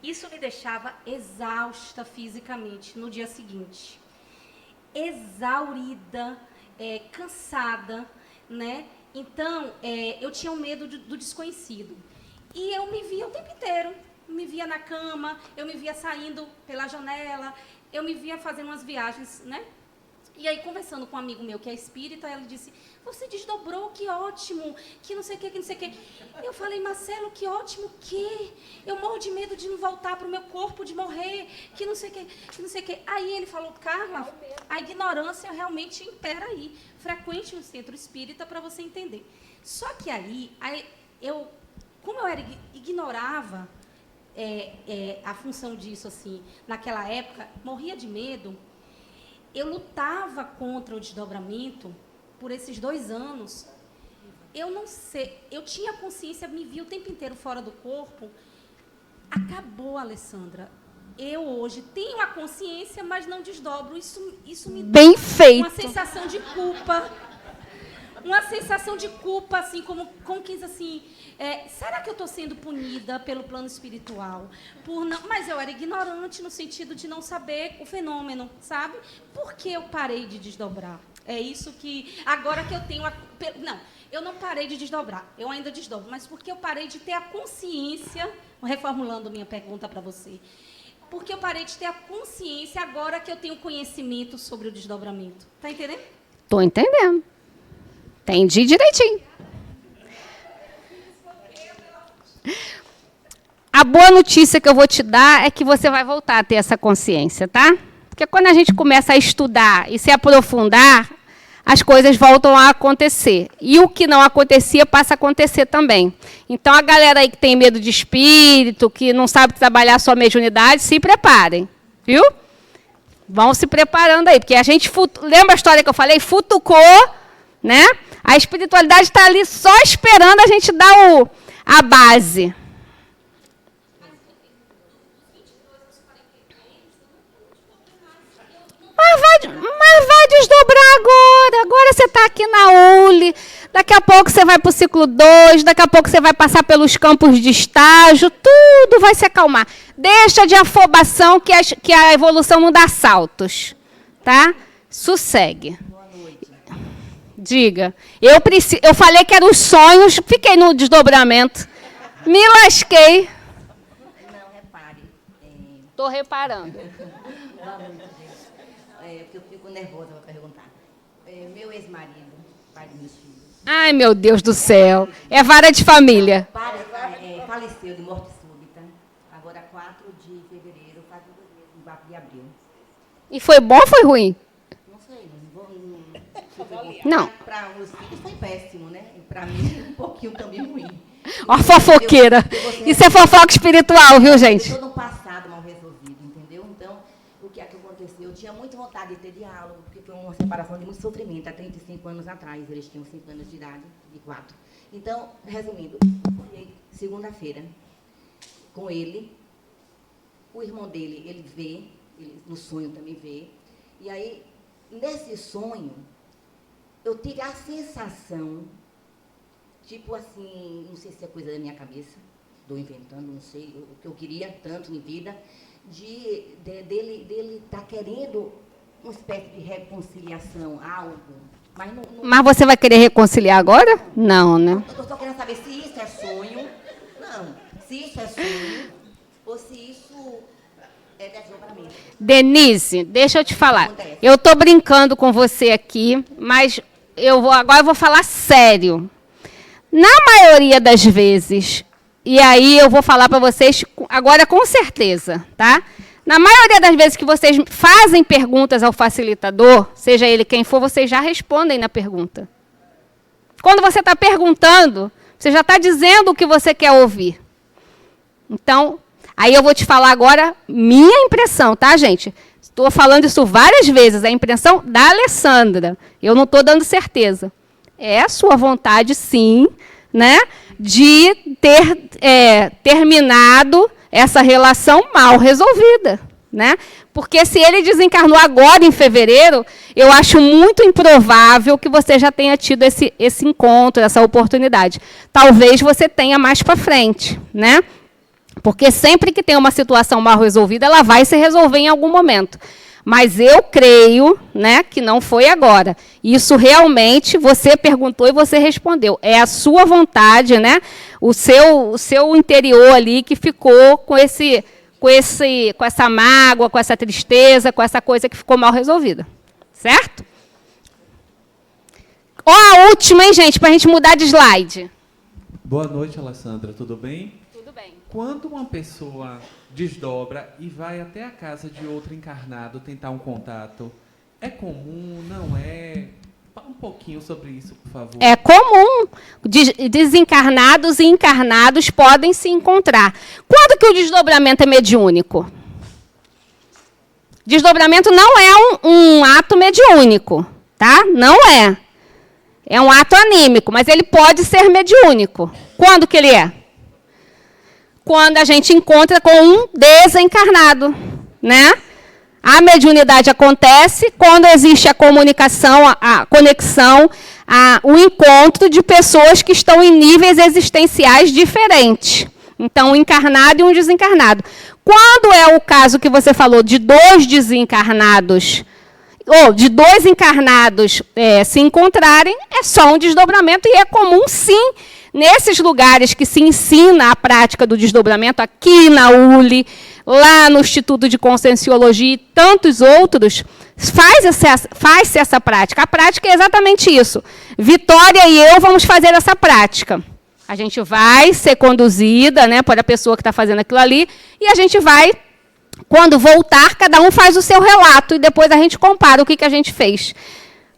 Isso me deixava exausta fisicamente no dia seguinte. Exaurida, cansada, né? Então, eu tinha um medo do desconhecido. E eu me via o tempo inteiro. Me via na cama, eu me via saindo pela janela, eu me via fazendo umas viagens, né? E aí, conversando com um amigo meu que é espírita, ele disse, você desdobrou, que ótimo, que não sei o que, que não sei o que. Eu falei, Marcelo, que ótimo, que? Eu morro de medo de não voltar para o meu corpo, de morrer, que não sei o que, que não sei o que. Aí ele falou, Carla, a ignorância realmente impera aí. Frequente um centro espírita para você entender. Só que aí como eu ignorava a função disso, assim, naquela época, morria de medo. Eu lutava contra o desdobramento por esses 2 anos. Eu não sei, eu tinha consciência, me via o tempo inteiro fora do corpo. Acabou, Alessandra. Eu hoje tenho a consciência, mas não desdobro. Isso me dá uma sensação de culpa. Uma sensação de culpa, assim, como quem diz assim, será que eu estou sendo punida pelo plano espiritual? Mas eu era ignorante no sentido de não saber o fenômeno, sabe? Por que eu parei de desdobrar? É isso que... Agora que eu tenho... Não, eu não parei de desdobrar. Eu ainda desdobro. Mas porque eu parei de ter a consciência... Reformulando minha pergunta para você. Porque eu parei de ter a consciência agora que eu tenho conhecimento sobre o desdobramento. Tá entendendo? Tô entendendo. Entendi direitinho. A boa notícia que eu vou te dar é que você vai voltar a ter essa consciência, tá? Porque quando a gente começa a estudar e se aprofundar, as coisas voltam a acontecer. E o que não acontecia passa a acontecer também. Então, a galera aí que tem medo de espírito, que não sabe trabalhar a sua mediunidade, se preparem, viu? Vão se preparando aí, porque a gente... Lembra a história que eu falei? Futucou, né? A espiritualidade está ali só esperando a gente dar a base. Mas vai desdobrar agora. Agora você está aqui na ULE, Daqui a pouco você vai para o ciclo 2, daqui a pouco você vai passar pelos campos de estágio, tudo vai se acalmar. Deixa de afobação que a evolução não dá saltos. Tá? Sossegue. Boa noite. Diga. Eu falei que eram os sonhos, fiquei no desdobramento. Me lasquei. Não, repare. Estou reparando. Boa noite, gente. Porque eu fico nervosa para perguntar. Meu ex-marido, pai dos meus filhos. Ai, meu Deus do céu. É vara de família. Faleceu de morte súbita. Agora, 4 de fevereiro, faz 2 meses, em 4 de abril. E foi bom ou foi ruim? Não sei. Não. Para os filhos foi péssimo, né? Para mim, um pouquinho também ruim. Ó, fofoqueira. Isso é fofoca espiritual, viu, gente? Todo um passado mal resolvido, entendeu? Então, o que é que aconteceu? Eu tinha muita vontade de ter diálogo, porque foi uma separação de muito sofrimento, há 35 anos atrás. Eles tinham 5 anos de idade, de 4. Então, resumindo, segunda-feira, com ele, o irmão dele, ele vê, ele, no sonho também vê, e aí, nesse sonho, eu tive a sensação, tipo assim, não sei se é coisa da minha cabeça, estou inventando, não sei, o que eu queria tanto em vida, dele estar querendo uma espécie de reconciliação, algo. Mas você vai querer reconciliar agora? Não, né? Eu estou querendo saber se isso é sonho. Não, se isso é sonho ou se isso é desdobramento. Denise, deixa eu te falar. Eu estou brincando com você aqui, mas agora eu vou falar sério. Na maioria das vezes, e aí eu vou falar para vocês agora com certeza, tá? Na maioria das vezes que vocês fazem perguntas ao facilitador, seja ele quem for, vocês já respondem na pergunta. Quando você está perguntando, você já está dizendo o que você quer ouvir. Então, aí eu vou te falar agora minha impressão, tá, gente? Estou falando isso várias vezes, a impressão da Alessandra. Eu não estou dando certeza. É a sua vontade, sim, né, de ter terminado essa relação mal resolvida, né? Porque se ele desencarnou agora em fevereiro, eu acho muito improvável que você já tenha tido esse encontro, essa oportunidade. Talvez você tenha mais para frente, né? Porque sempre que tem uma situação mal resolvida, ela vai se resolver em algum momento. Mas eu creio, né, que não foi agora. Isso realmente você perguntou e você respondeu. É a sua vontade, né? O seu interior ali que ficou com essa mágoa, com essa tristeza, com essa coisa que ficou mal resolvida. Certo? Ó, a última, hein, gente, para a gente mudar de slide. Boa noite, Alessandra. Tudo bem? Tudo bem. Quando uma pessoa desdobra e vai até a casa de outro encarnado tentar um contato, é comum, não é? Fala um pouquinho sobre isso, por favor. É comum. Desencarnados e encarnados podem se encontrar. Quando que o desdobramento é mediúnico? Desdobramento não é um ato mediúnico, tá? Não é. É um ato anímico, mas ele pode ser mediúnico. Quando que ele é? Quando a gente encontra com um desencarnado, né? A mediunidade acontece quando existe a comunicação, a conexão, o encontro de pessoas que estão em níveis existenciais diferentes. Então, um encarnado e um desencarnado. Quando é o caso que você falou de 2 desencarnados, ou de 2 encarnados se encontrarem, é só um desdobramento e é comum, sim, nesses lugares que se ensina a prática do desdobramento, aqui na ULI, lá no Instituto de Conscienciologia e tantos outros, faz-se essa prática. A prática é exatamente isso. Vitória e eu vamos fazer essa prática. A gente vai ser conduzida, né, por a pessoa que está fazendo aquilo ali, e a gente vai, quando voltar, cada um faz o seu relato, e depois a gente compara o que a gente fez.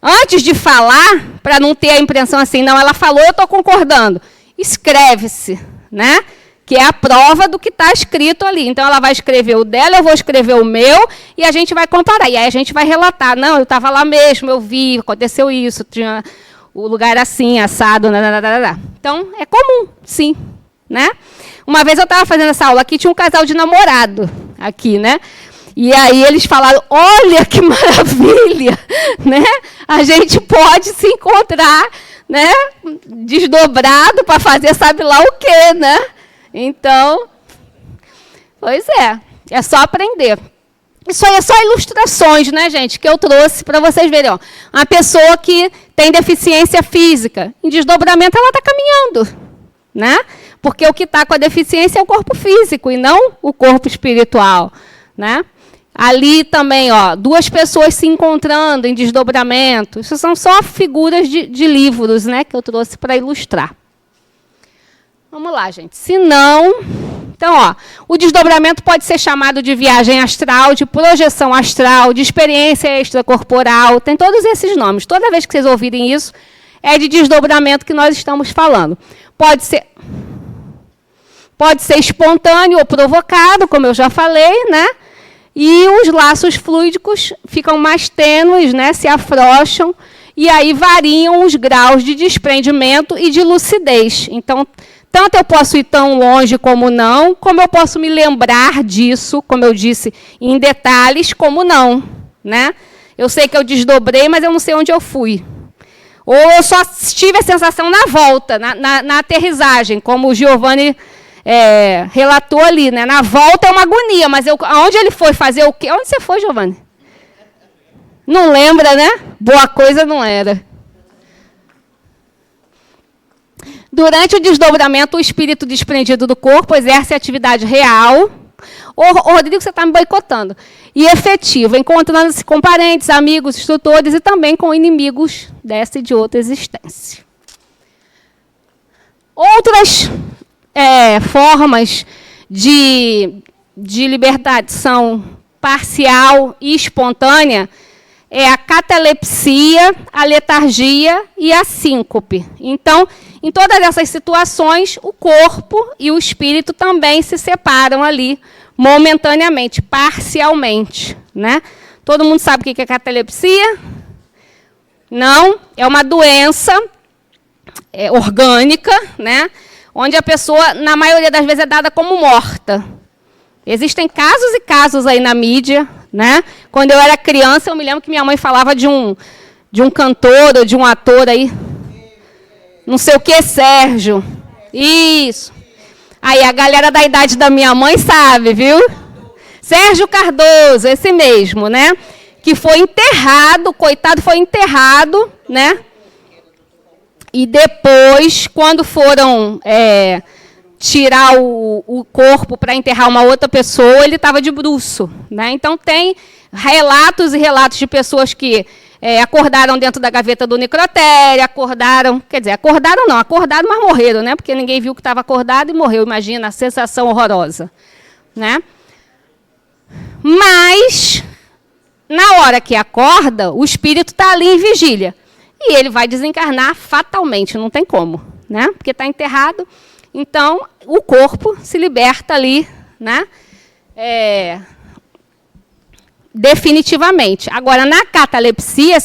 Antes de falar, para não ter a impressão assim, não, ela falou, eu estou concordando. Escreve-se, né? Que é a prova do que está escrito ali. Então, ela vai escrever o dela, eu vou escrever o meu, e a gente vai comparar. E aí a gente vai relatar. Não, eu estava lá mesmo, eu vi, aconteceu isso, tinha o lugar assim, assado, nananana. Então, é comum, sim, né? Uma vez eu estava fazendo essa aula aqui, tinha um casal de namorado aqui, né? E aí eles falaram, olha que maravilha, né? A gente pode se encontrar né, desdobrado para fazer sabe lá o quê, né? Então, pois é só aprender. Isso aí é só ilustrações, né, gente, que eu trouxe para vocês verem. Ó. Uma pessoa que tem deficiência física, em desdobramento ela está caminhando, né? Porque o que está com a deficiência é o corpo físico e não o corpo espiritual, né? Ali também, ó, duas pessoas se encontrando em desdobramento. Isso são só figuras de livros, né, que eu trouxe para ilustrar. Vamos lá, gente. Se não... Então, ó, o desdobramento pode ser chamado de viagem astral, de projeção astral, de experiência extracorporal, tem todos esses nomes. Toda vez que vocês ouvirem isso, é de desdobramento que nós estamos falando. Pode ser espontâneo ou provocado, como eu já falei, né? E os laços fluídicos ficam mais tênues, né? Se afrouxam, e aí variam os graus de desprendimento e de lucidez. Então, tanto eu posso ir tão longe como não, como eu posso me lembrar disso, como eu disse, em detalhes, como não. Né? Eu sei que eu desdobrei, mas eu não sei onde eu fui. Ou eu só tive a sensação na volta, na aterrissagem, como o Giovanni relatou ali. Né? Na volta é uma agonia, mas aonde ele foi fazer o quê? Onde você foi, Giovanni? Não lembra, né? Boa coisa não era. Durante o desdobramento, o espírito desprendido do corpo exerce atividade real. Ô, Rodrigo, você está me boicotando. E efetiva, encontrando-se com parentes, amigos, instrutores e também com inimigos dessa e de outra existência. Outras formas de libertação parcial e espontânea é a catalepsia, a letargia e a síncope. Então, em todas essas situações, o corpo e o espírito também se separam ali, momentaneamente, parcialmente. Né? Todo mundo sabe o que é catalepsia? Não, é uma doença orgânica, né? Onde a pessoa, na maioria das vezes, é dada como morta. Existem casos e casos aí na mídia. Né? Quando eu era criança, eu me lembro que minha mãe falava de um cantor ou de um ator aí, não sei o que, Sérgio. Isso. Aí a galera da idade da minha mãe sabe, viu? Sérgio Cardoso, esse mesmo, né? Que foi enterrado, coitado, foi enterrado, né? E depois, quando foram tirar o corpo para enterrar uma outra pessoa, ele estava de bruço. Né? Então, tem relatos e relatos de pessoas que acordaram dentro da gaveta do necrotério, acordaram, mas morreram, né? Porque ninguém viu que estava acordado e morreu. Imagina, a sensação horrorosa. Né? Mas, na hora que acorda, o espírito está ali em vigília. E ele vai desencarnar fatalmente, não tem como. Né? Porque está enterrado. Então, o corpo se liberta ali, né? Definitivamente. Agora, na catalepsia,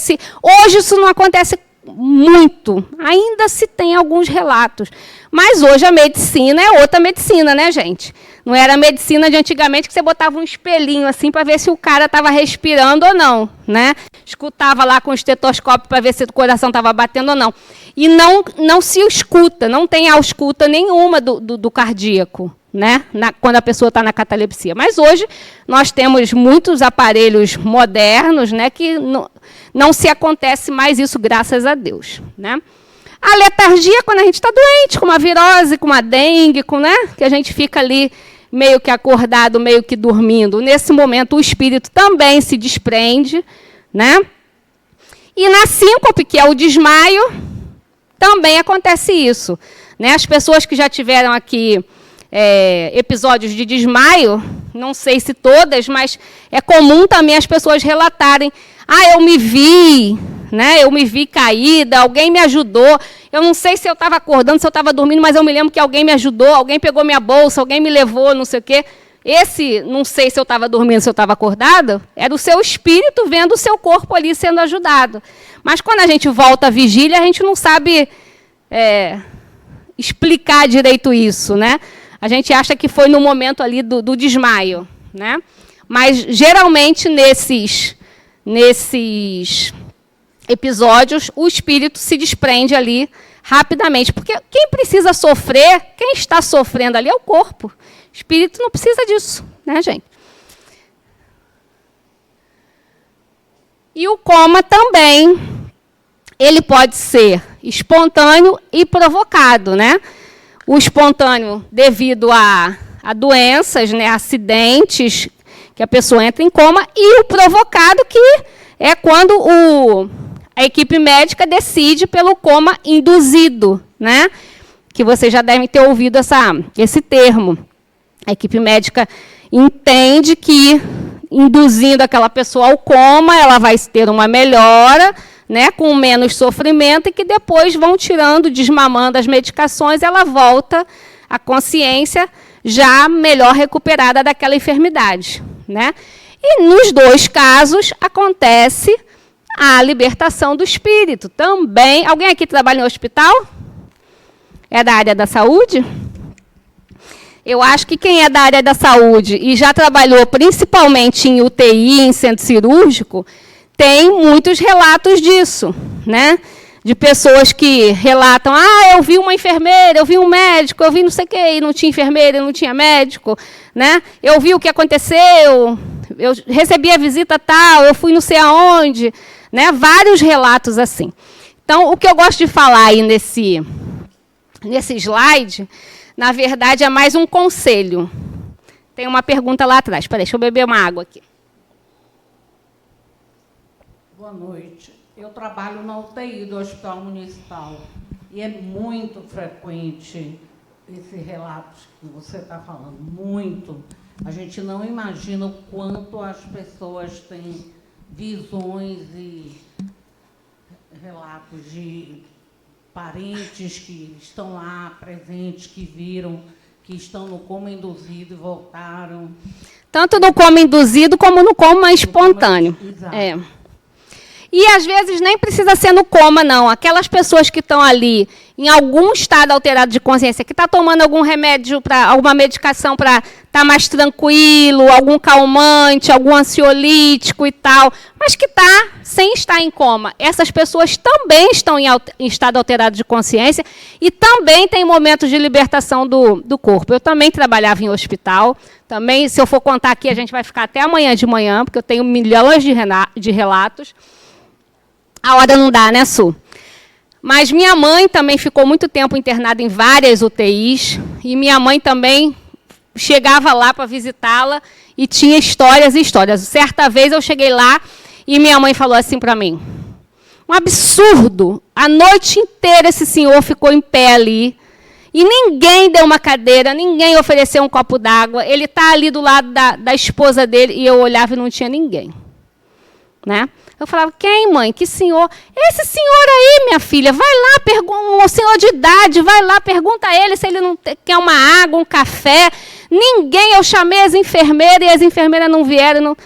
hoje isso não acontece muito. Ainda se tem alguns relatos. Mas hoje a medicina é outra medicina, né, gente? Não era a medicina de antigamente que você botava um espelhinho assim para ver se o cara estava respirando ou não, né? Escutava lá com o estetoscópio para ver se o coração estava batendo ou não. E não se escuta, não tem ausculta nenhuma do cardíaco, né? Quando a pessoa está na catalepsia. Mas hoje nós temos muitos aparelhos modernos, né, que não se acontece mais isso, graças a Deus. Né? A letargia, quando a gente está doente, com uma virose, com uma dengue, né, que a gente fica ali meio que acordado, meio que dormindo. Nesse momento, o espírito também se desprende. Né? E na síncope, que é o desmaio, também acontece isso. Né? As pessoas que já tiveram aqui episódios de desmaio, não sei se todas, mas é comum também as pessoas relatarem: eu me vi, né? Eu me vi caída, alguém me ajudou. Eu não sei se eu estava acordando, se eu estava dormindo, mas eu me lembro que alguém me ajudou, alguém pegou minha bolsa, alguém me levou, não sei o quê. Esse, não sei se eu estava dormindo, se eu estava acordado, era o seu espírito vendo o seu corpo ali sendo ajudado. Mas quando a gente volta à vigília, a gente não sabe explicar direito isso, né? A gente acha que foi no momento ali do desmaio, né? Mas, geralmente, nesses episódios, o espírito se desprende ali rapidamente. Porque quem precisa sofrer, quem está sofrendo ali é o corpo. O espírito não precisa disso, né, gente? E o coma também, ele pode ser espontâneo e provocado, né? O espontâneo devido a doenças, né, acidentes, que a pessoa entra em coma, e o provocado, que é quando a equipe médica decide pelo coma induzido, né? Que vocês já devem ter ouvido esse termo. A equipe médica entende que, induzindo aquela pessoa ao coma, ela vai ter uma melhora, né, com menos sofrimento, e que depois vão tirando, desmamando as medicações, ela volta à consciência já melhor recuperada daquela enfermidade, né? E nos dois casos acontece a libertação do espírito também. Alguém aqui trabalha em hospital? É da área da saúde? Eu acho que quem é da área da saúde e já trabalhou principalmente em UTI, em centro cirúrgico, tem muitos relatos disso, né? De pessoas que relatam, eu vi uma enfermeira, eu vi um médico, eu vi não sei o quê, e não tinha enfermeira, não tinha médico, né? Eu vi o que aconteceu, eu recebi a visita tal, eu fui não sei aonde, né? Vários relatos assim. Então, o que eu gosto de falar aí nesse slide, na verdade, é mais um conselho. Tem uma pergunta lá atrás. Espera aí, deixa eu beber uma água aqui. Boa noite. Eu trabalho na UTI do Hospital Municipal e é muito frequente esse relato que você está falando. Muito. A gente não imagina o quanto as pessoas têm visões e relatos de parentes que estão lá presentes, que viram, que estão no coma induzido e voltaram. Tanto no coma induzido como no coma espontâneo. Exato. É. E, às vezes, nem precisa ser no coma, não. Aquelas pessoas que estão ali em algum estado alterado de consciência, que está tomando algum remédio, alguma medicação para estar mais tranquilo, algum calmante, algum ansiolítico e tal, mas que está sem estar em coma. Essas pessoas também estão em estado alterado de consciência e também têm momentos de libertação do corpo. Eu também trabalhava em hospital. Também, se eu for contar aqui, a gente vai ficar até amanhã de manhã, porque eu tenho milhões de relatos. A hora não dá, né, Su? Mas minha mãe também ficou muito tempo internada em várias UTIs, e minha mãe também chegava lá para visitá-la e tinha histórias e histórias. Certa vez eu cheguei lá e minha mãe falou assim para mim, um absurdo, a noite inteira esse senhor ficou em pé ali, e ninguém deu uma cadeira, ninguém ofereceu um copo d'água, ele está ali do lado da esposa dele, e eu olhava e não tinha ninguém, né? Eu falava, quem, mãe? Que senhor? Esse senhor aí, minha filha, vai lá, um senhor de idade, vai lá, pergunta a ele se ele não quer uma água, um café. Ninguém, eu chamei as enfermeiras e as enfermeiras não vieram. Não.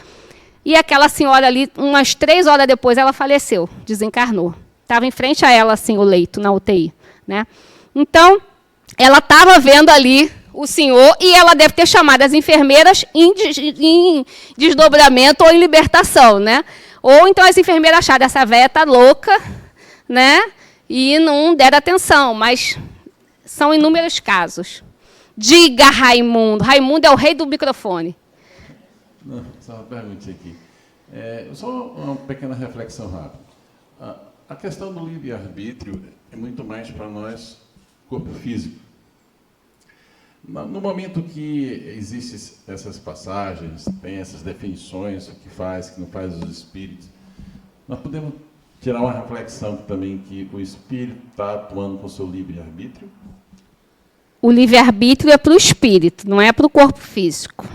E aquela senhora ali, umas 3 horas depois, ela faleceu, desencarnou. Estava em frente a ela, assim, o leito, na UTI. Né? Então, ela estava vendo ali o senhor e ela deve ter chamado as enfermeiras em desdobramento ou em libertação, né? Ou então as enfermeiras acharam, essa véia está louca, né? E não deram atenção, mas são inúmeros casos. Diga, Raimundo. Raimundo é o rei do microfone. Não, só uma pergunta aqui. Só uma pequena reflexão rápida. A questão do livre-arbítrio é muito mais para nós, corpo físico. No momento que existem essas passagens, tem essas definições, o que faz, o que não faz os espíritos, nós podemos tirar uma reflexão também que o espírito está atuando com o seu livre-arbítrio? O livre-arbítrio é para o espírito, não é para o corpo físico.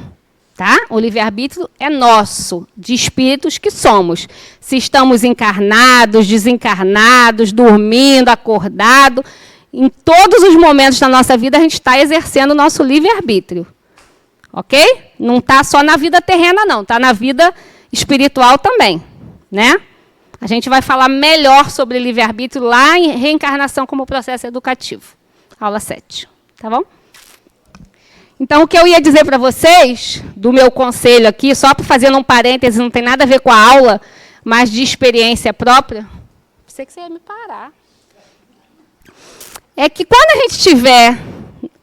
Tá? O livre-arbítrio é nosso, de espíritos que somos. Se estamos encarnados, desencarnados, dormindo, acordado, em todos os momentos da nossa vida, a gente está exercendo o nosso livre-arbítrio. Ok? Não está só na vida terrena, não. Está na vida espiritual também. Né? A gente vai falar melhor sobre livre-arbítrio lá em Reencarnação como Processo Educativo. Aula 7. Tá bom? Então, o que eu ia dizer para vocês, do meu conselho aqui, só para fazer um parêntese, não tem nada a ver com a aula, mas de experiência própria, Pensei que você ia me parar. É que quando a gente estiver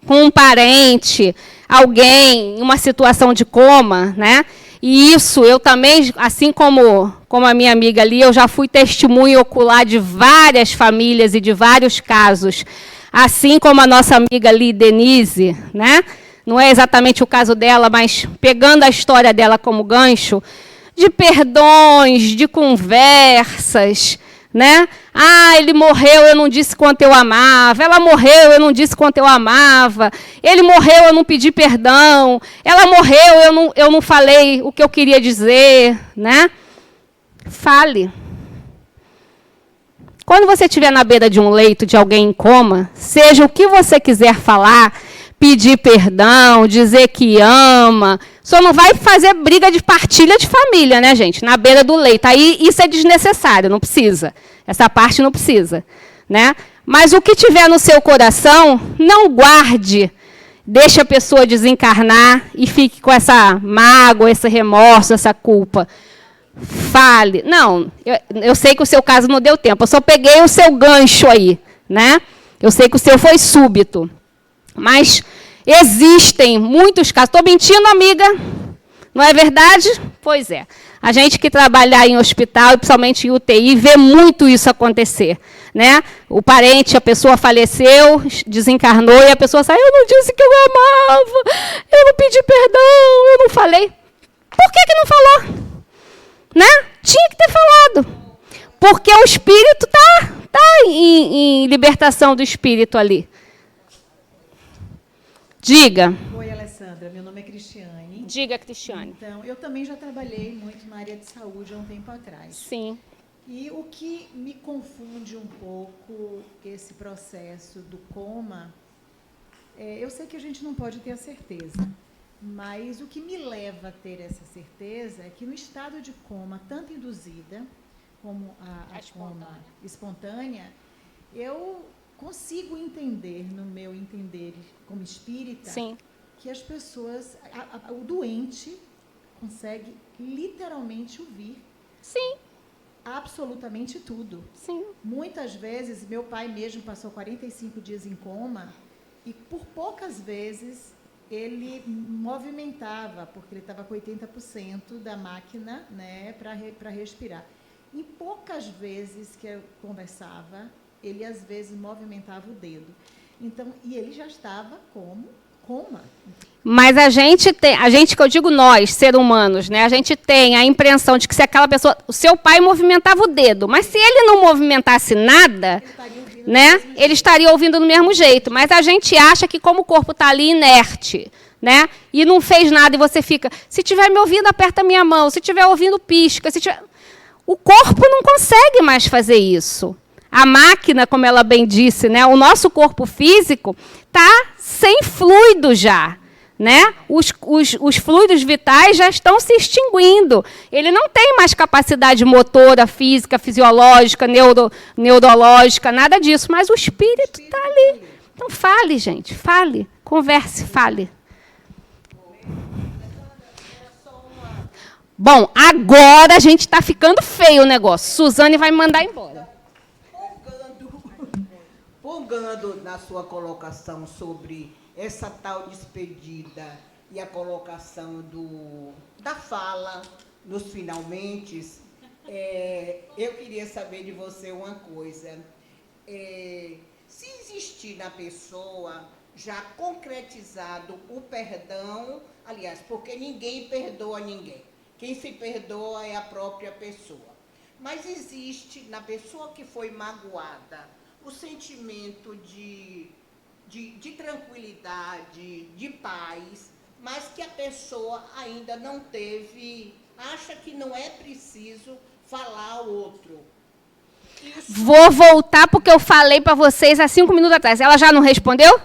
com um parente, alguém em uma situação de coma, né? E isso eu também, assim como a minha amiga ali, eu já fui testemunha ocular de várias famílias e de vários casos, assim como a nossa amiga ali, Denise, né? Não é exatamente o caso dela, mas pegando a história dela como gancho, de perdões, de conversas, né? Ah, ele morreu, eu não disse quanto eu amava. Ela morreu, eu não disse quanto eu amava. Ele morreu, eu não pedi perdão. Ela morreu, eu não falei o que eu queria dizer, né? Fale. Quando você estiver na beira de um leito de alguém em coma, seja o que você quiser falar, pedir perdão, dizer que ama, só não vai fazer briga de partilha de família, né, gente? Na beira do leito. Aí isso é desnecessário, não precisa. Essa parte não precisa, né? Mas o que tiver no seu coração, não guarde. Deixe a pessoa desencarnar e fique com essa mágoa, esse remorso, essa culpa. Fale. Não, eu sei que o seu caso não deu tempo. Eu só peguei o seu gancho aí, né? Eu sei que o seu foi súbito. Mas existem muitos casos. Estou mentindo, amiga? Não é verdade? Pois é. A gente que trabalha em hospital, principalmente em UTI, vê muito isso acontecer, né? O parente, a pessoa faleceu, desencarnou, e a pessoa sai, eu não disse que eu amava, eu não pedi perdão, eu não falei. Por que não falou? Né? Tinha que ter falado. Porque o espírito está em libertação do espírito ali. Diga. Oi, Alessandra. Meu nome é Cristiane. Diga, Cristiane. Então, eu também já trabalhei muito na área de saúde há um tempo atrás. Sim. E o que me confunde um pouco esse processo do coma, eu sei que a gente não pode ter a certeza, mas o que me leva a ter essa certeza é que no estado de coma, tanto induzida como a coma espontânea, eu consigo entender, no meu entender como espírita, sim, que as pessoas, o doente consegue literalmente ouvir. Sim. Absolutamente tudo. Sim. Muitas vezes, meu pai mesmo passou 45 dias em coma e por poucas vezes ele movimentava, porque ele estava com 80% da máquina, né, para respirar. Em poucas vezes que eu conversava, ele às vezes movimentava o dedo. Então, e ele já estava como coma. Mas a gente, que eu digo nós, seres humanos, né, a gente tem a impressão de que se aquela pessoa, o seu pai movimentava o dedo, mas se ele não movimentasse nada, né, ele estaria ouvindo do mesmo jeito. Mas a gente acha que como o corpo está ali inerte, né, e não fez nada, e você fica, se estiver me ouvindo, aperta a minha mão, se estiver ouvindo, pisca. O corpo não consegue mais fazer isso. A máquina, como ela bem disse, né, o nosso corpo físico está sem fluido já. Né? Os fluidos vitais já estão se extinguindo. Ele não tem mais capacidade motora, física, fisiológica, neurológica, nada disso. Mas o espírito está ali. Então, fale, gente. Fale. Converse, fale. Bom, agora a gente está ficando feio o negócio. Suzane vai me mandar embora. Pulgando na sua colocação sobre essa tal despedida e a colocação da fala nos finalmente, eu queria saber de você uma coisa. Se existir na pessoa já concretizado o perdão, aliás, porque ninguém perdoa ninguém. Quem se perdoa é a própria pessoa. Mas existe na pessoa que foi magoada o sentimento de tranquilidade, de paz, mas que a pessoa ainda não teve, acha que não é preciso falar ao outro. Isso... Vou voltar porque eu falei para vocês há 5 minutos atrás. Ela já não respondeu?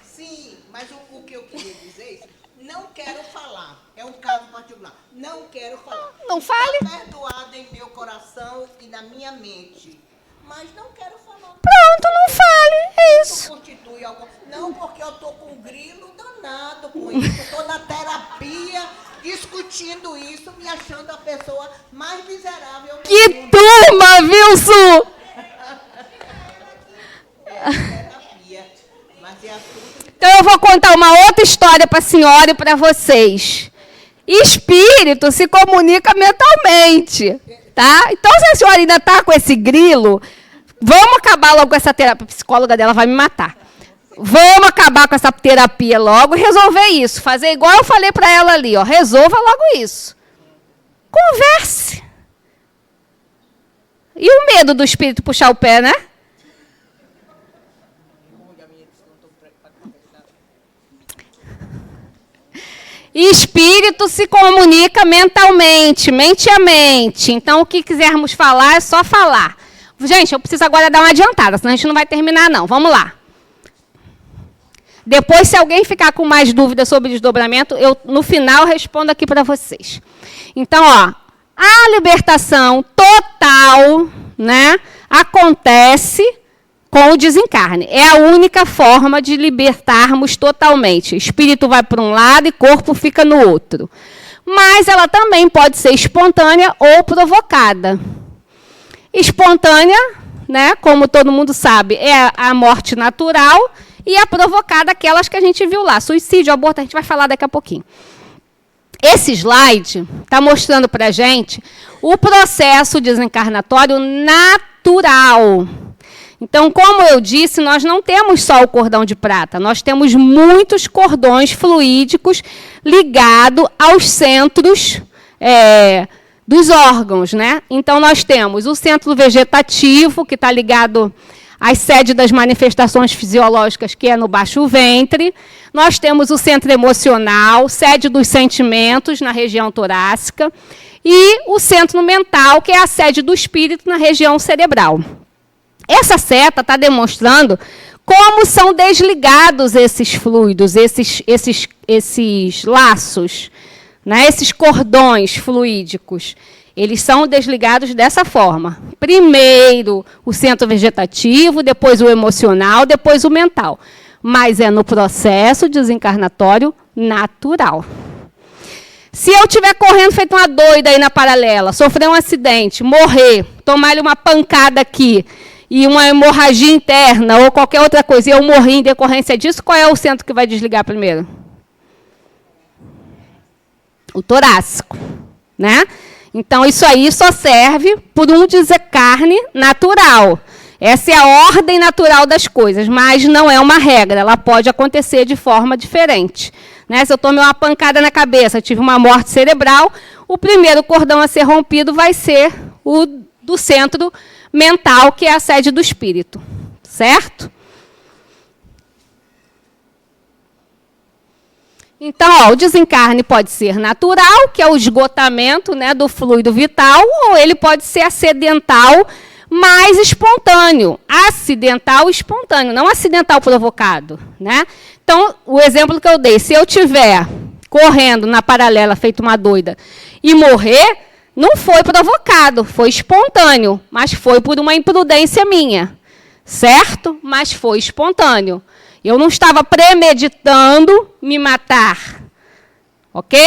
Sim, mas o que eu queria dizer é isso. Não quero falar. É um caso particular. Não quero falar. Não fale. Está perdoado em meu coração e na minha mente. Mas não quero falar. Pronto, não fale. É isso. Constitui algo. Não, porque eu estou com um grilo danado com isso. Estou na terapia discutindo isso, me achando a pessoa mais miserável. Que turma, viu, Su? terapia. Mas é assunto... Então, eu vou contar uma outra história para a senhora e para vocês. Espírito se comunica mentalmente, tá? Então, se a senhora ainda está com esse grilo, vamos acabar logo com essa terapia. A psicóloga dela vai me matar. Vamos acabar com essa terapia logo e resolver isso. Fazer igual eu falei para ela ali, ó. Resolva logo isso. Converse. E o medo do espírito puxar o pé, né? Espírito se comunica mentalmente, mente a mente. Então, o que quisermos falar, é só falar. Gente, eu preciso agora dar uma adiantada, senão a gente não vai terminar, não. Vamos lá. Depois, se alguém ficar com mais dúvidas sobre desdobramento, eu, no final, respondo aqui para vocês. Então, ó, a libertação total, né, acontece com o desencarne. É a única forma de libertarmos totalmente. Espírito vai para um lado e corpo fica no outro. Mas ela também pode ser espontânea ou provocada. Espontânea, né, como todo mundo sabe, é a morte natural, e a provocada, aquelas que a gente viu lá. Suicídio, aborto, a gente vai falar daqui a pouquinho. Esse slide está mostrando para a gente o processo desencarnatório natural. Então, como eu disse, nós não temos só o cordão de prata, nós temos muitos cordões fluídicos ligados aos centros dos órgãos, né? Então, nós temos o centro vegetativo, que está ligado às sedes das manifestações fisiológicas, que é no baixo ventre. Nós temos o centro emocional, sede dos sentimentos, na região torácica. E o centro mental, que é a sede do espírito, na região cerebral. Essa seta está demonstrando como são desligados esses fluidos, esses laços, né? Esses cordões fluídicos. Eles são desligados dessa forma. Primeiro o centro vegetativo, depois o emocional, depois o mental. Mas é no processo desencarnatório natural. Se eu estiver correndo feito uma doida aí na paralela, sofrer um acidente, morrer, tomar-lhe uma pancada aqui, e uma hemorragia interna ou qualquer outra coisa, e eu morri em decorrência disso, qual é o centro que vai desligar primeiro? O torácico, né? Então, isso aí só serve por um desencarne natural. Essa é a ordem natural das coisas, mas não é uma regra, ela pode acontecer de forma diferente. Né? Se eu tomei uma pancada na cabeça, tive uma morte cerebral, o primeiro cordão a ser rompido vai ser o do centro mental, que é a sede do espírito. Certo? Então, ó, o desencarne pode ser natural, que é o esgotamento, né, do fluido vital, ou ele pode ser acidental, mas espontâneo. Acidental espontâneo, não acidental provocado. Né? Então, o exemplo que eu dei, se eu estiver correndo na paralela, feito uma doida, e morrer, não foi provocado, foi espontâneo, mas foi por uma imprudência minha. Certo? Mas foi espontâneo. Eu não estava premeditando me matar. Ok?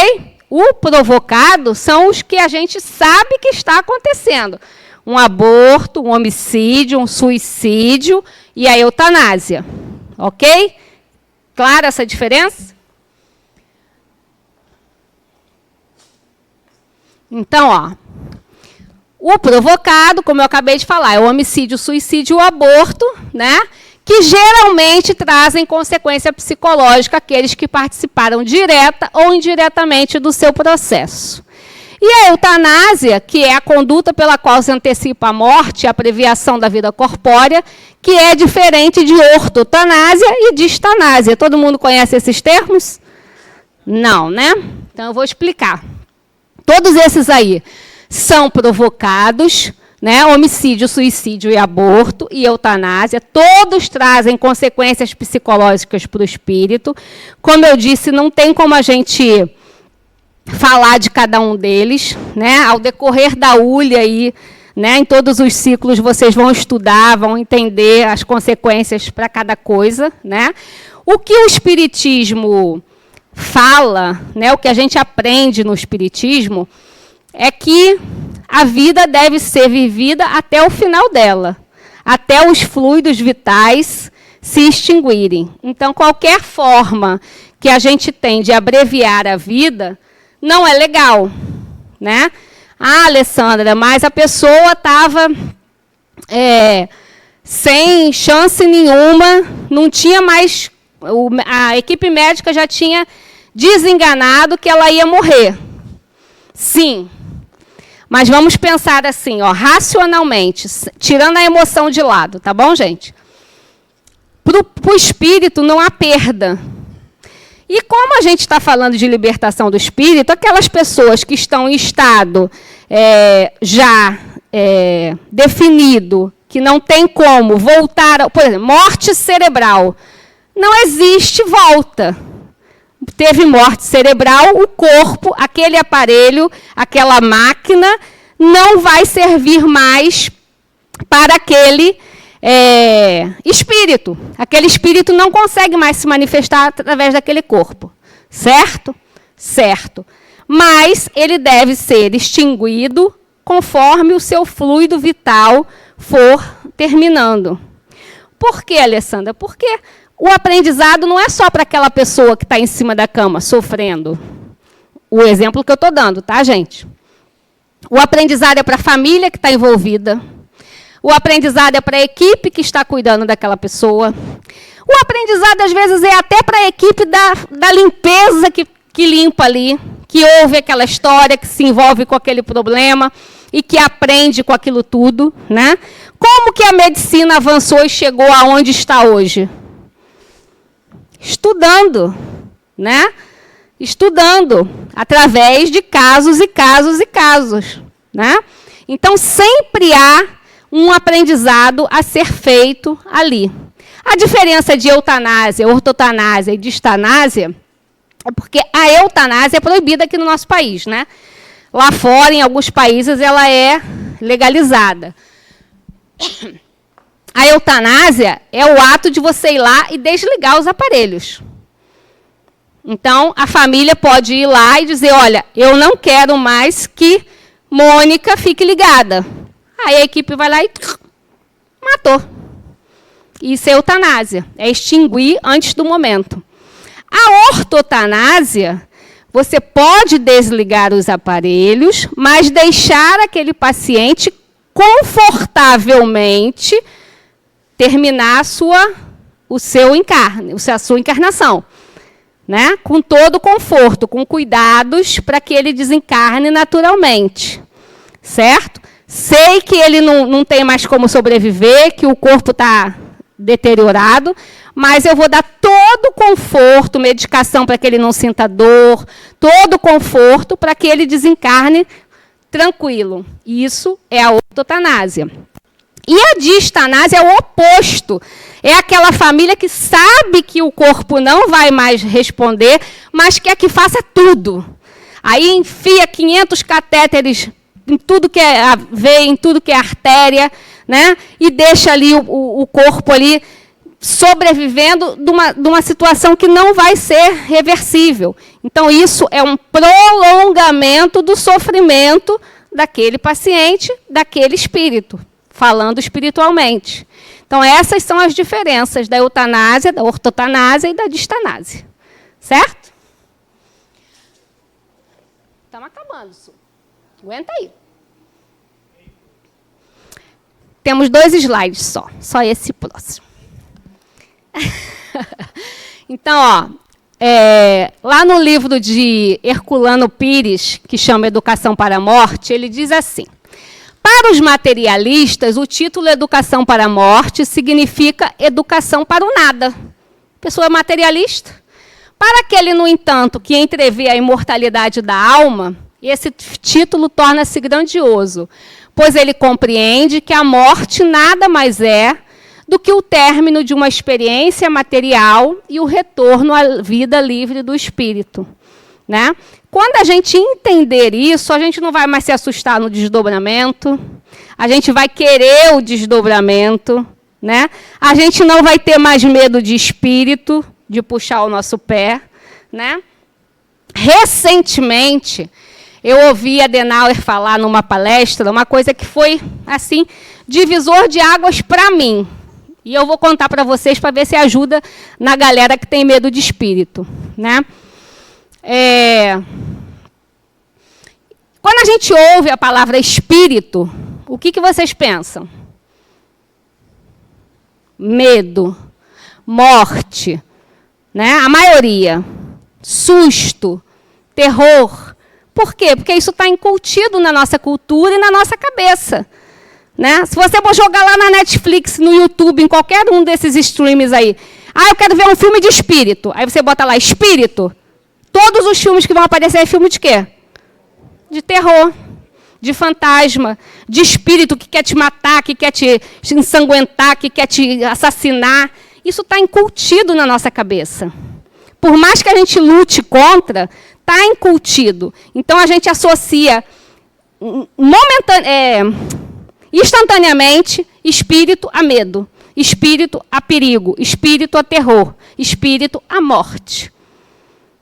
O provocado são os que a gente sabe que está acontecendo. Um aborto, um homicídio, um suicídio e a eutanásia. Ok? Clara essa diferença? Então, ó, o provocado, como eu acabei de falar, é o homicídio, o suicídio e o aborto, né? Que geralmente trazem consequência psicológica àqueles que participaram direta ou indiretamente do seu processo. E a eutanásia, que é a conduta pela qual se antecipa a morte, a abreviação da vida corpórea, que é diferente de ortotanásia e distanásia. Todo mundo conhece esses termos? Não, né? Então, eu vou explicar. Todos esses aí são provocados, né? Homicídio, suicídio e aborto e eutanásia, todos trazem consequências psicológicas para o espírito. Como eu disse, não tem como a gente falar de cada um deles, né? Ao decorrer da ULE aí, né? Em todos os ciclos vocês vão estudar, vão entender as consequências para cada coisa, né? O que o espiritismo fala, né? O que a gente aprende no espiritismo é que a vida deve ser vivida até o final dela. até os fluidos vitais se extinguirem. Então, qualquer forma que a gente tem de abreviar a vida não é legal, né? Ah, Alessandra, mas a pessoa estava sem chance nenhuma, não tinha mais... A equipe médica já tinha desenganado que ela ia morrer. Sim. Mas vamos pensar assim, ó, racionalmente, tirando a emoção de lado, tá bom, gente? Para o espírito não há perda. E como a gente está falando de libertação do espírito, aquelas pessoas que estão em estado já definido, que não tem como voltar, por exemplo, morte cerebral, não existe volta. Teve morte cerebral, o corpo, aquele aparelho, aquela máquina, não vai servir mais para aquele espírito. Aquele espírito não consegue mais se manifestar através daquele corpo. Certo? Certo. Mas ele deve ser extinguido conforme o seu fluido vital for terminando. Por quê, Alessandra? Porque o aprendizado não é só para aquela pessoa que está em cima da cama sofrendo. O exemplo que eu estou dando, tá, gente? O aprendizado é para a família que está envolvida. O aprendizado é para a equipe que está cuidando daquela pessoa. O aprendizado, às vezes, é até para a equipe da limpeza que limpa ali, que ouve aquela história, que se envolve com aquele problema e que aprende com aquilo tudo, né? Como que a medicina avançou e chegou aonde está hoje? Estudando, né? Estudando, através de casos e casos e casos, né? Então, sempre há um aprendizado a ser feito ali. A diferença de eutanásia, ortotanásia e distanásia é porque a eutanásia é proibida aqui no nosso país, né? Lá fora, em alguns países, ela é legalizada. A eutanásia é o ato de você ir lá e desligar os aparelhos. Então, a família pode ir lá e dizer, olha, eu não quero mais que Mônica fique ligada. Aí a equipe vai lá e matou. Isso é eutanásia, é extinguir antes do momento. A ortotanásia, você pode desligar os aparelhos, mas deixar aquele paciente confortavelmente terminar a sua encarnação, né? Com todo o conforto, com cuidados para que ele desencarne naturalmente, certo? Sei que ele não tem mais como sobreviver, que o corpo está deteriorado, mas eu vou dar todo o conforto, medicação para que ele não sinta dor, todo o conforto para que ele desencarne tranquilo. Isso é a ortotanásia. E a distanásia é o oposto. É aquela família que sabe que o corpo não vai mais responder, mas quer que faça tudo. Aí enfia 500 catéteres em tudo que é a veia, em tudo que é artéria, né? E deixa ali o corpo ali sobrevivendo de uma situação que não vai ser reversível. Então, isso é um prolongamento do sofrimento daquele paciente, daquele espírito, falando espiritualmente. Então, essas são as diferenças da eutanásia, da ortotanásia e da distanásia. Certo? Estamos acabando, Su. Aguenta aí. Temos 2 slides só esse próximo. Então, ó, lá no livro de Herculano Pires, que chama Educação para a Morte, ele diz assim: para os materialistas, o título Educação para a Morte significa educação para o nada. Pessoa materialista. Para aquele, no entanto, que entrevê a imortalidade da alma, esse título torna-se grandioso, pois ele compreende que a morte nada mais é do que o término de uma experiência material e o retorno à vida livre do espírito, né? Quando a gente entender isso, a gente não vai mais se assustar no desdobramento, a gente vai querer o desdobramento, né? A gente não vai ter mais medo de espírito, de puxar o nosso pé, né? Recentemente, Eu ouvi a Adenauer falar numa palestra uma coisa que foi, assim, divisor de águas para mim. E eu vou contar para vocês para ver se ajuda na galera que tem medo de espírito, né? Quando a gente ouve a palavra espírito, o que vocês pensam? Medo, morte, né? A maioria. Susto, terror. Por quê? Porque isso está incutido na nossa cultura e na nossa cabeça. Né? Se você for jogar lá na Netflix, no YouTube, em qualquer um desses streams aí, eu quero ver um filme de espírito. Aí você bota lá, espírito. Todos os filmes que vão aparecer é filme de quê? De terror, de fantasma, de espírito que quer te matar, que quer te ensanguentar, que quer te assassinar. Isso está incutido na nossa cabeça. Por mais que a gente lute contra, está incutido. Então, a gente associa instantaneamente espírito a medo, espírito a perigo, espírito a terror, espírito a morte.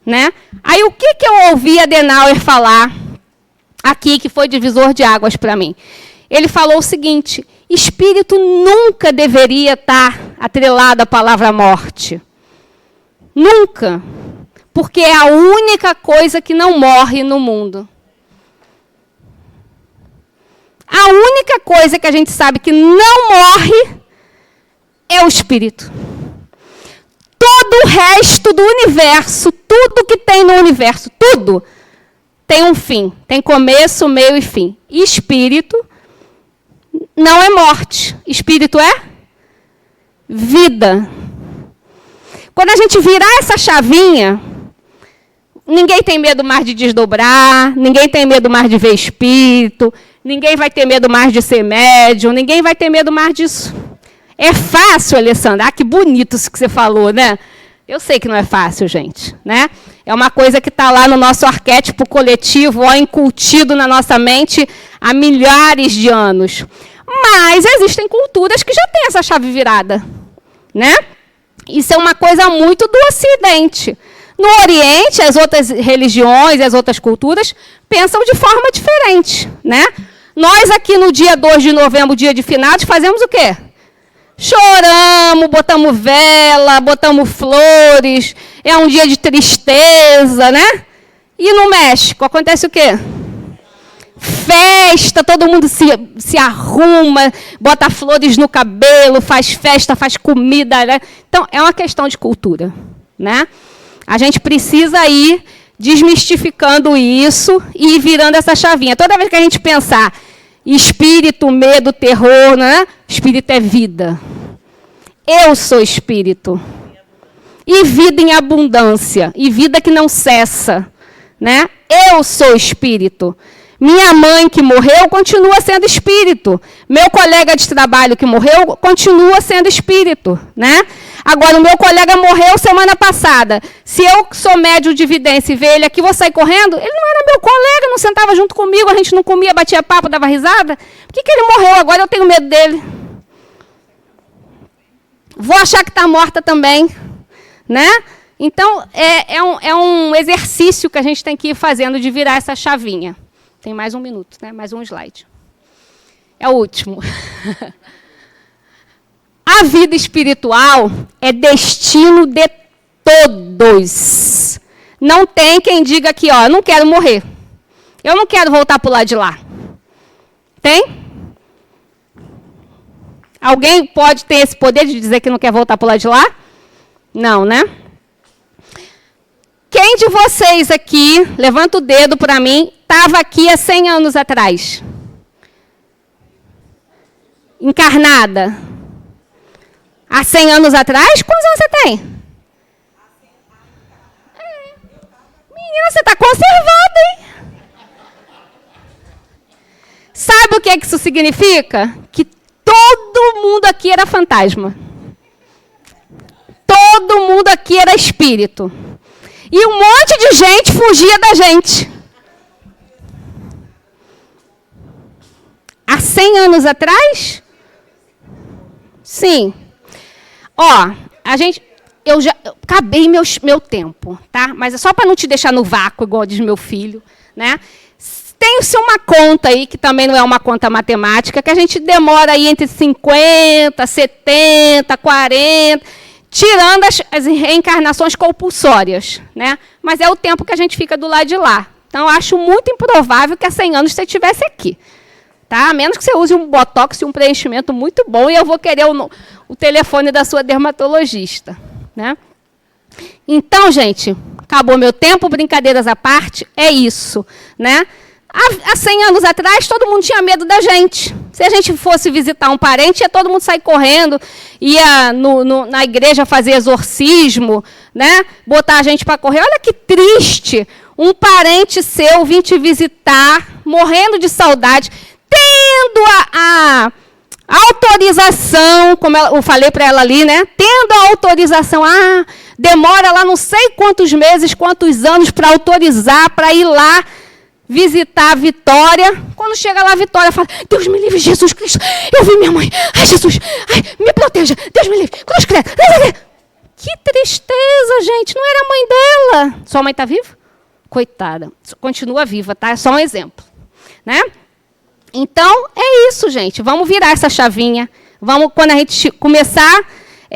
Né? Aí, o que eu ouvi a Adenauer falar aqui, que foi divisor de águas para mim? Ele falou o seguinte: espírito nunca deveria estar atrelado à palavra morte. Nunca. Porque é a única coisa que não morre no mundo. A única coisa que a gente sabe que não morre é o espírito. Todo o resto do universo, tudo que tem no universo, tudo, tem um fim. Tem começo, meio e fim. Espírito não é morte. Espírito é vida. Quando a gente virar essa chavinha, ninguém tem medo mais de desdobrar, ninguém tem medo mais de ver espírito, ninguém vai ter medo mais de ser médium, ninguém vai ter medo mais disso. É fácil, Alessandra? Que bonito isso que você falou, né? Eu sei que não é fácil, gente. Né? É uma coisa que está lá no nosso arquétipo coletivo, incutido na nossa mente há milhares de anos. Mas existem culturas que já têm essa chave virada. Né? Isso é uma coisa muito do Ocidente. No Oriente, as outras religiões e as outras culturas pensam de forma diferente. Né? Nós aqui no dia 2 de novembro, dia de finados, fazemos o quê? Choramos, botamos vela, botamos flores, é um dia de tristeza, né? E no México, acontece o quê? Festa, todo mundo se arruma, bota flores no cabelo, faz festa, faz comida, né? Então, é uma questão de cultura, né? A gente precisa ir desmistificando isso e ir virando essa chavinha. Toda vez que a gente pensar espírito, medo, terror, né? Espírito é vida. Eu sou espírito. E vida em abundância. E vida que não cessa. Né? Eu sou espírito. Minha mãe que morreu continua sendo espírito. Meu colega de trabalho que morreu continua sendo espírito. Né? Agora, o meu colega morreu semana passada. Se eu sou médium de vidência e ver ele aqui, vou sair correndo? Ele não era meu colega, não sentava junto comigo, a gente não comia, batia papo, dava risada. Por que ele morreu agora? Eu tenho medo dele. Vou achar que está morta também. Né? Então, é um exercício que a gente tem que ir fazendo de virar essa chavinha. Tem mais um minuto, né? Mais um slide. É o último. A vida espiritual é destino de todos. Não tem quem diga aqui, ó, eu não quero morrer. Eu não quero voltar para o lado de lá. Tem? Alguém pode ter esse poder de dizer que não quer voltar para o lado de lá? Não, né? Quem de vocês aqui, levanta o dedo para mim, estava aqui há 100 anos atrás? Encarnada? Há 100 anos atrás? Quantos anos você tem? Menina, você está conservada, hein? Sabe o que isso significa? Que todo mundo aqui era fantasma. Todo mundo aqui era espírito. E um monte de gente fugia da gente. Há 100 anos atrás? Sim. Ó, eu já acabei meu tempo, tá? Mas é só para não te deixar no vácuo, igual diz meu filho, né? Tem-se uma conta aí, que também não é uma conta matemática, que a gente demora aí entre 50, 70, 40, tirando as reencarnações compulsórias, né? Mas é o tempo que a gente fica do lado de lá. Então, eu acho muito improvável que há 100 anos você estivesse aqui. Tá? A menos que você use um botox e um preenchimento muito bom, e eu vou querer o telefone da sua dermatologista, né? Então, gente, acabou meu tempo, brincadeiras à parte, é isso, né? Há 100 anos atrás, todo mundo tinha medo da gente. Se a gente fosse visitar um parente, ia todo mundo sair correndo, ia na igreja fazer exorcismo, né? Botar a gente para correr. Olha que triste, um parente seu vir te visitar, morrendo de saudade, tendo a autorização, como eu falei para ela ali, né? Tendo a autorização, demora lá não sei quantos meses, quantos anos para autorizar, para ir lá visitar a Vitória. Quando chega lá, a Vitória fala: Deus me livre, Jesus Cristo, eu vi minha mãe. Ai, Jesus, ai, me proteja, Deus me livre. Cruz credo. Que tristeza, gente, não era a mãe dela. Sua mãe está viva? Coitada, continua viva, tá? É só um exemplo, né? Então, é isso, gente. Vamos virar essa chavinha. Vamos, quando a gente começar,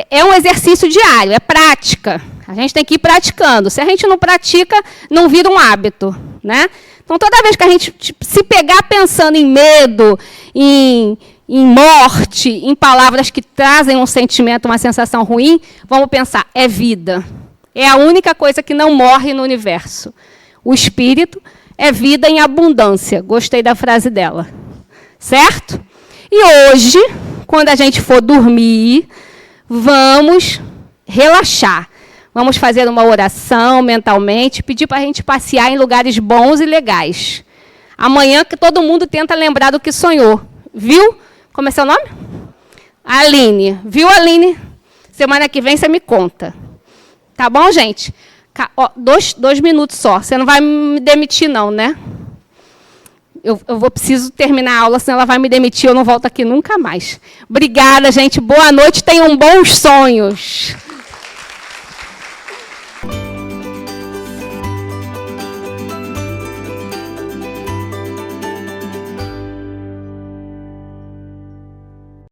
é um exercício diário, é prática. A gente tem que ir praticando. Se a gente não pratica, não vira um hábito, né? Então, toda vez que a gente se pegar pensando em medo, em morte, em palavras que trazem um sentimento, uma sensação ruim, vamos pensar, é vida. É a única coisa que não morre no universo. O espírito é vida em abundância. Gostei da frase dela. Certo? E hoje, quando a gente for dormir, vamos relaxar. Vamos fazer uma oração mentalmente, pedir para a gente passear em lugares bons e legais. Amanhã, que todo mundo tenta lembrar do que sonhou. Viu? Como é seu nome? Aline. Viu, Aline? Semana que vem você me conta. Tá bom, gente? Dois minutos só. Você não vai me demitir, não, né? Eu preciso terminar a aula, senão ela vai me demitir, eu não volto aqui nunca mais. Obrigada, gente. Boa noite, tenham bons sonhos.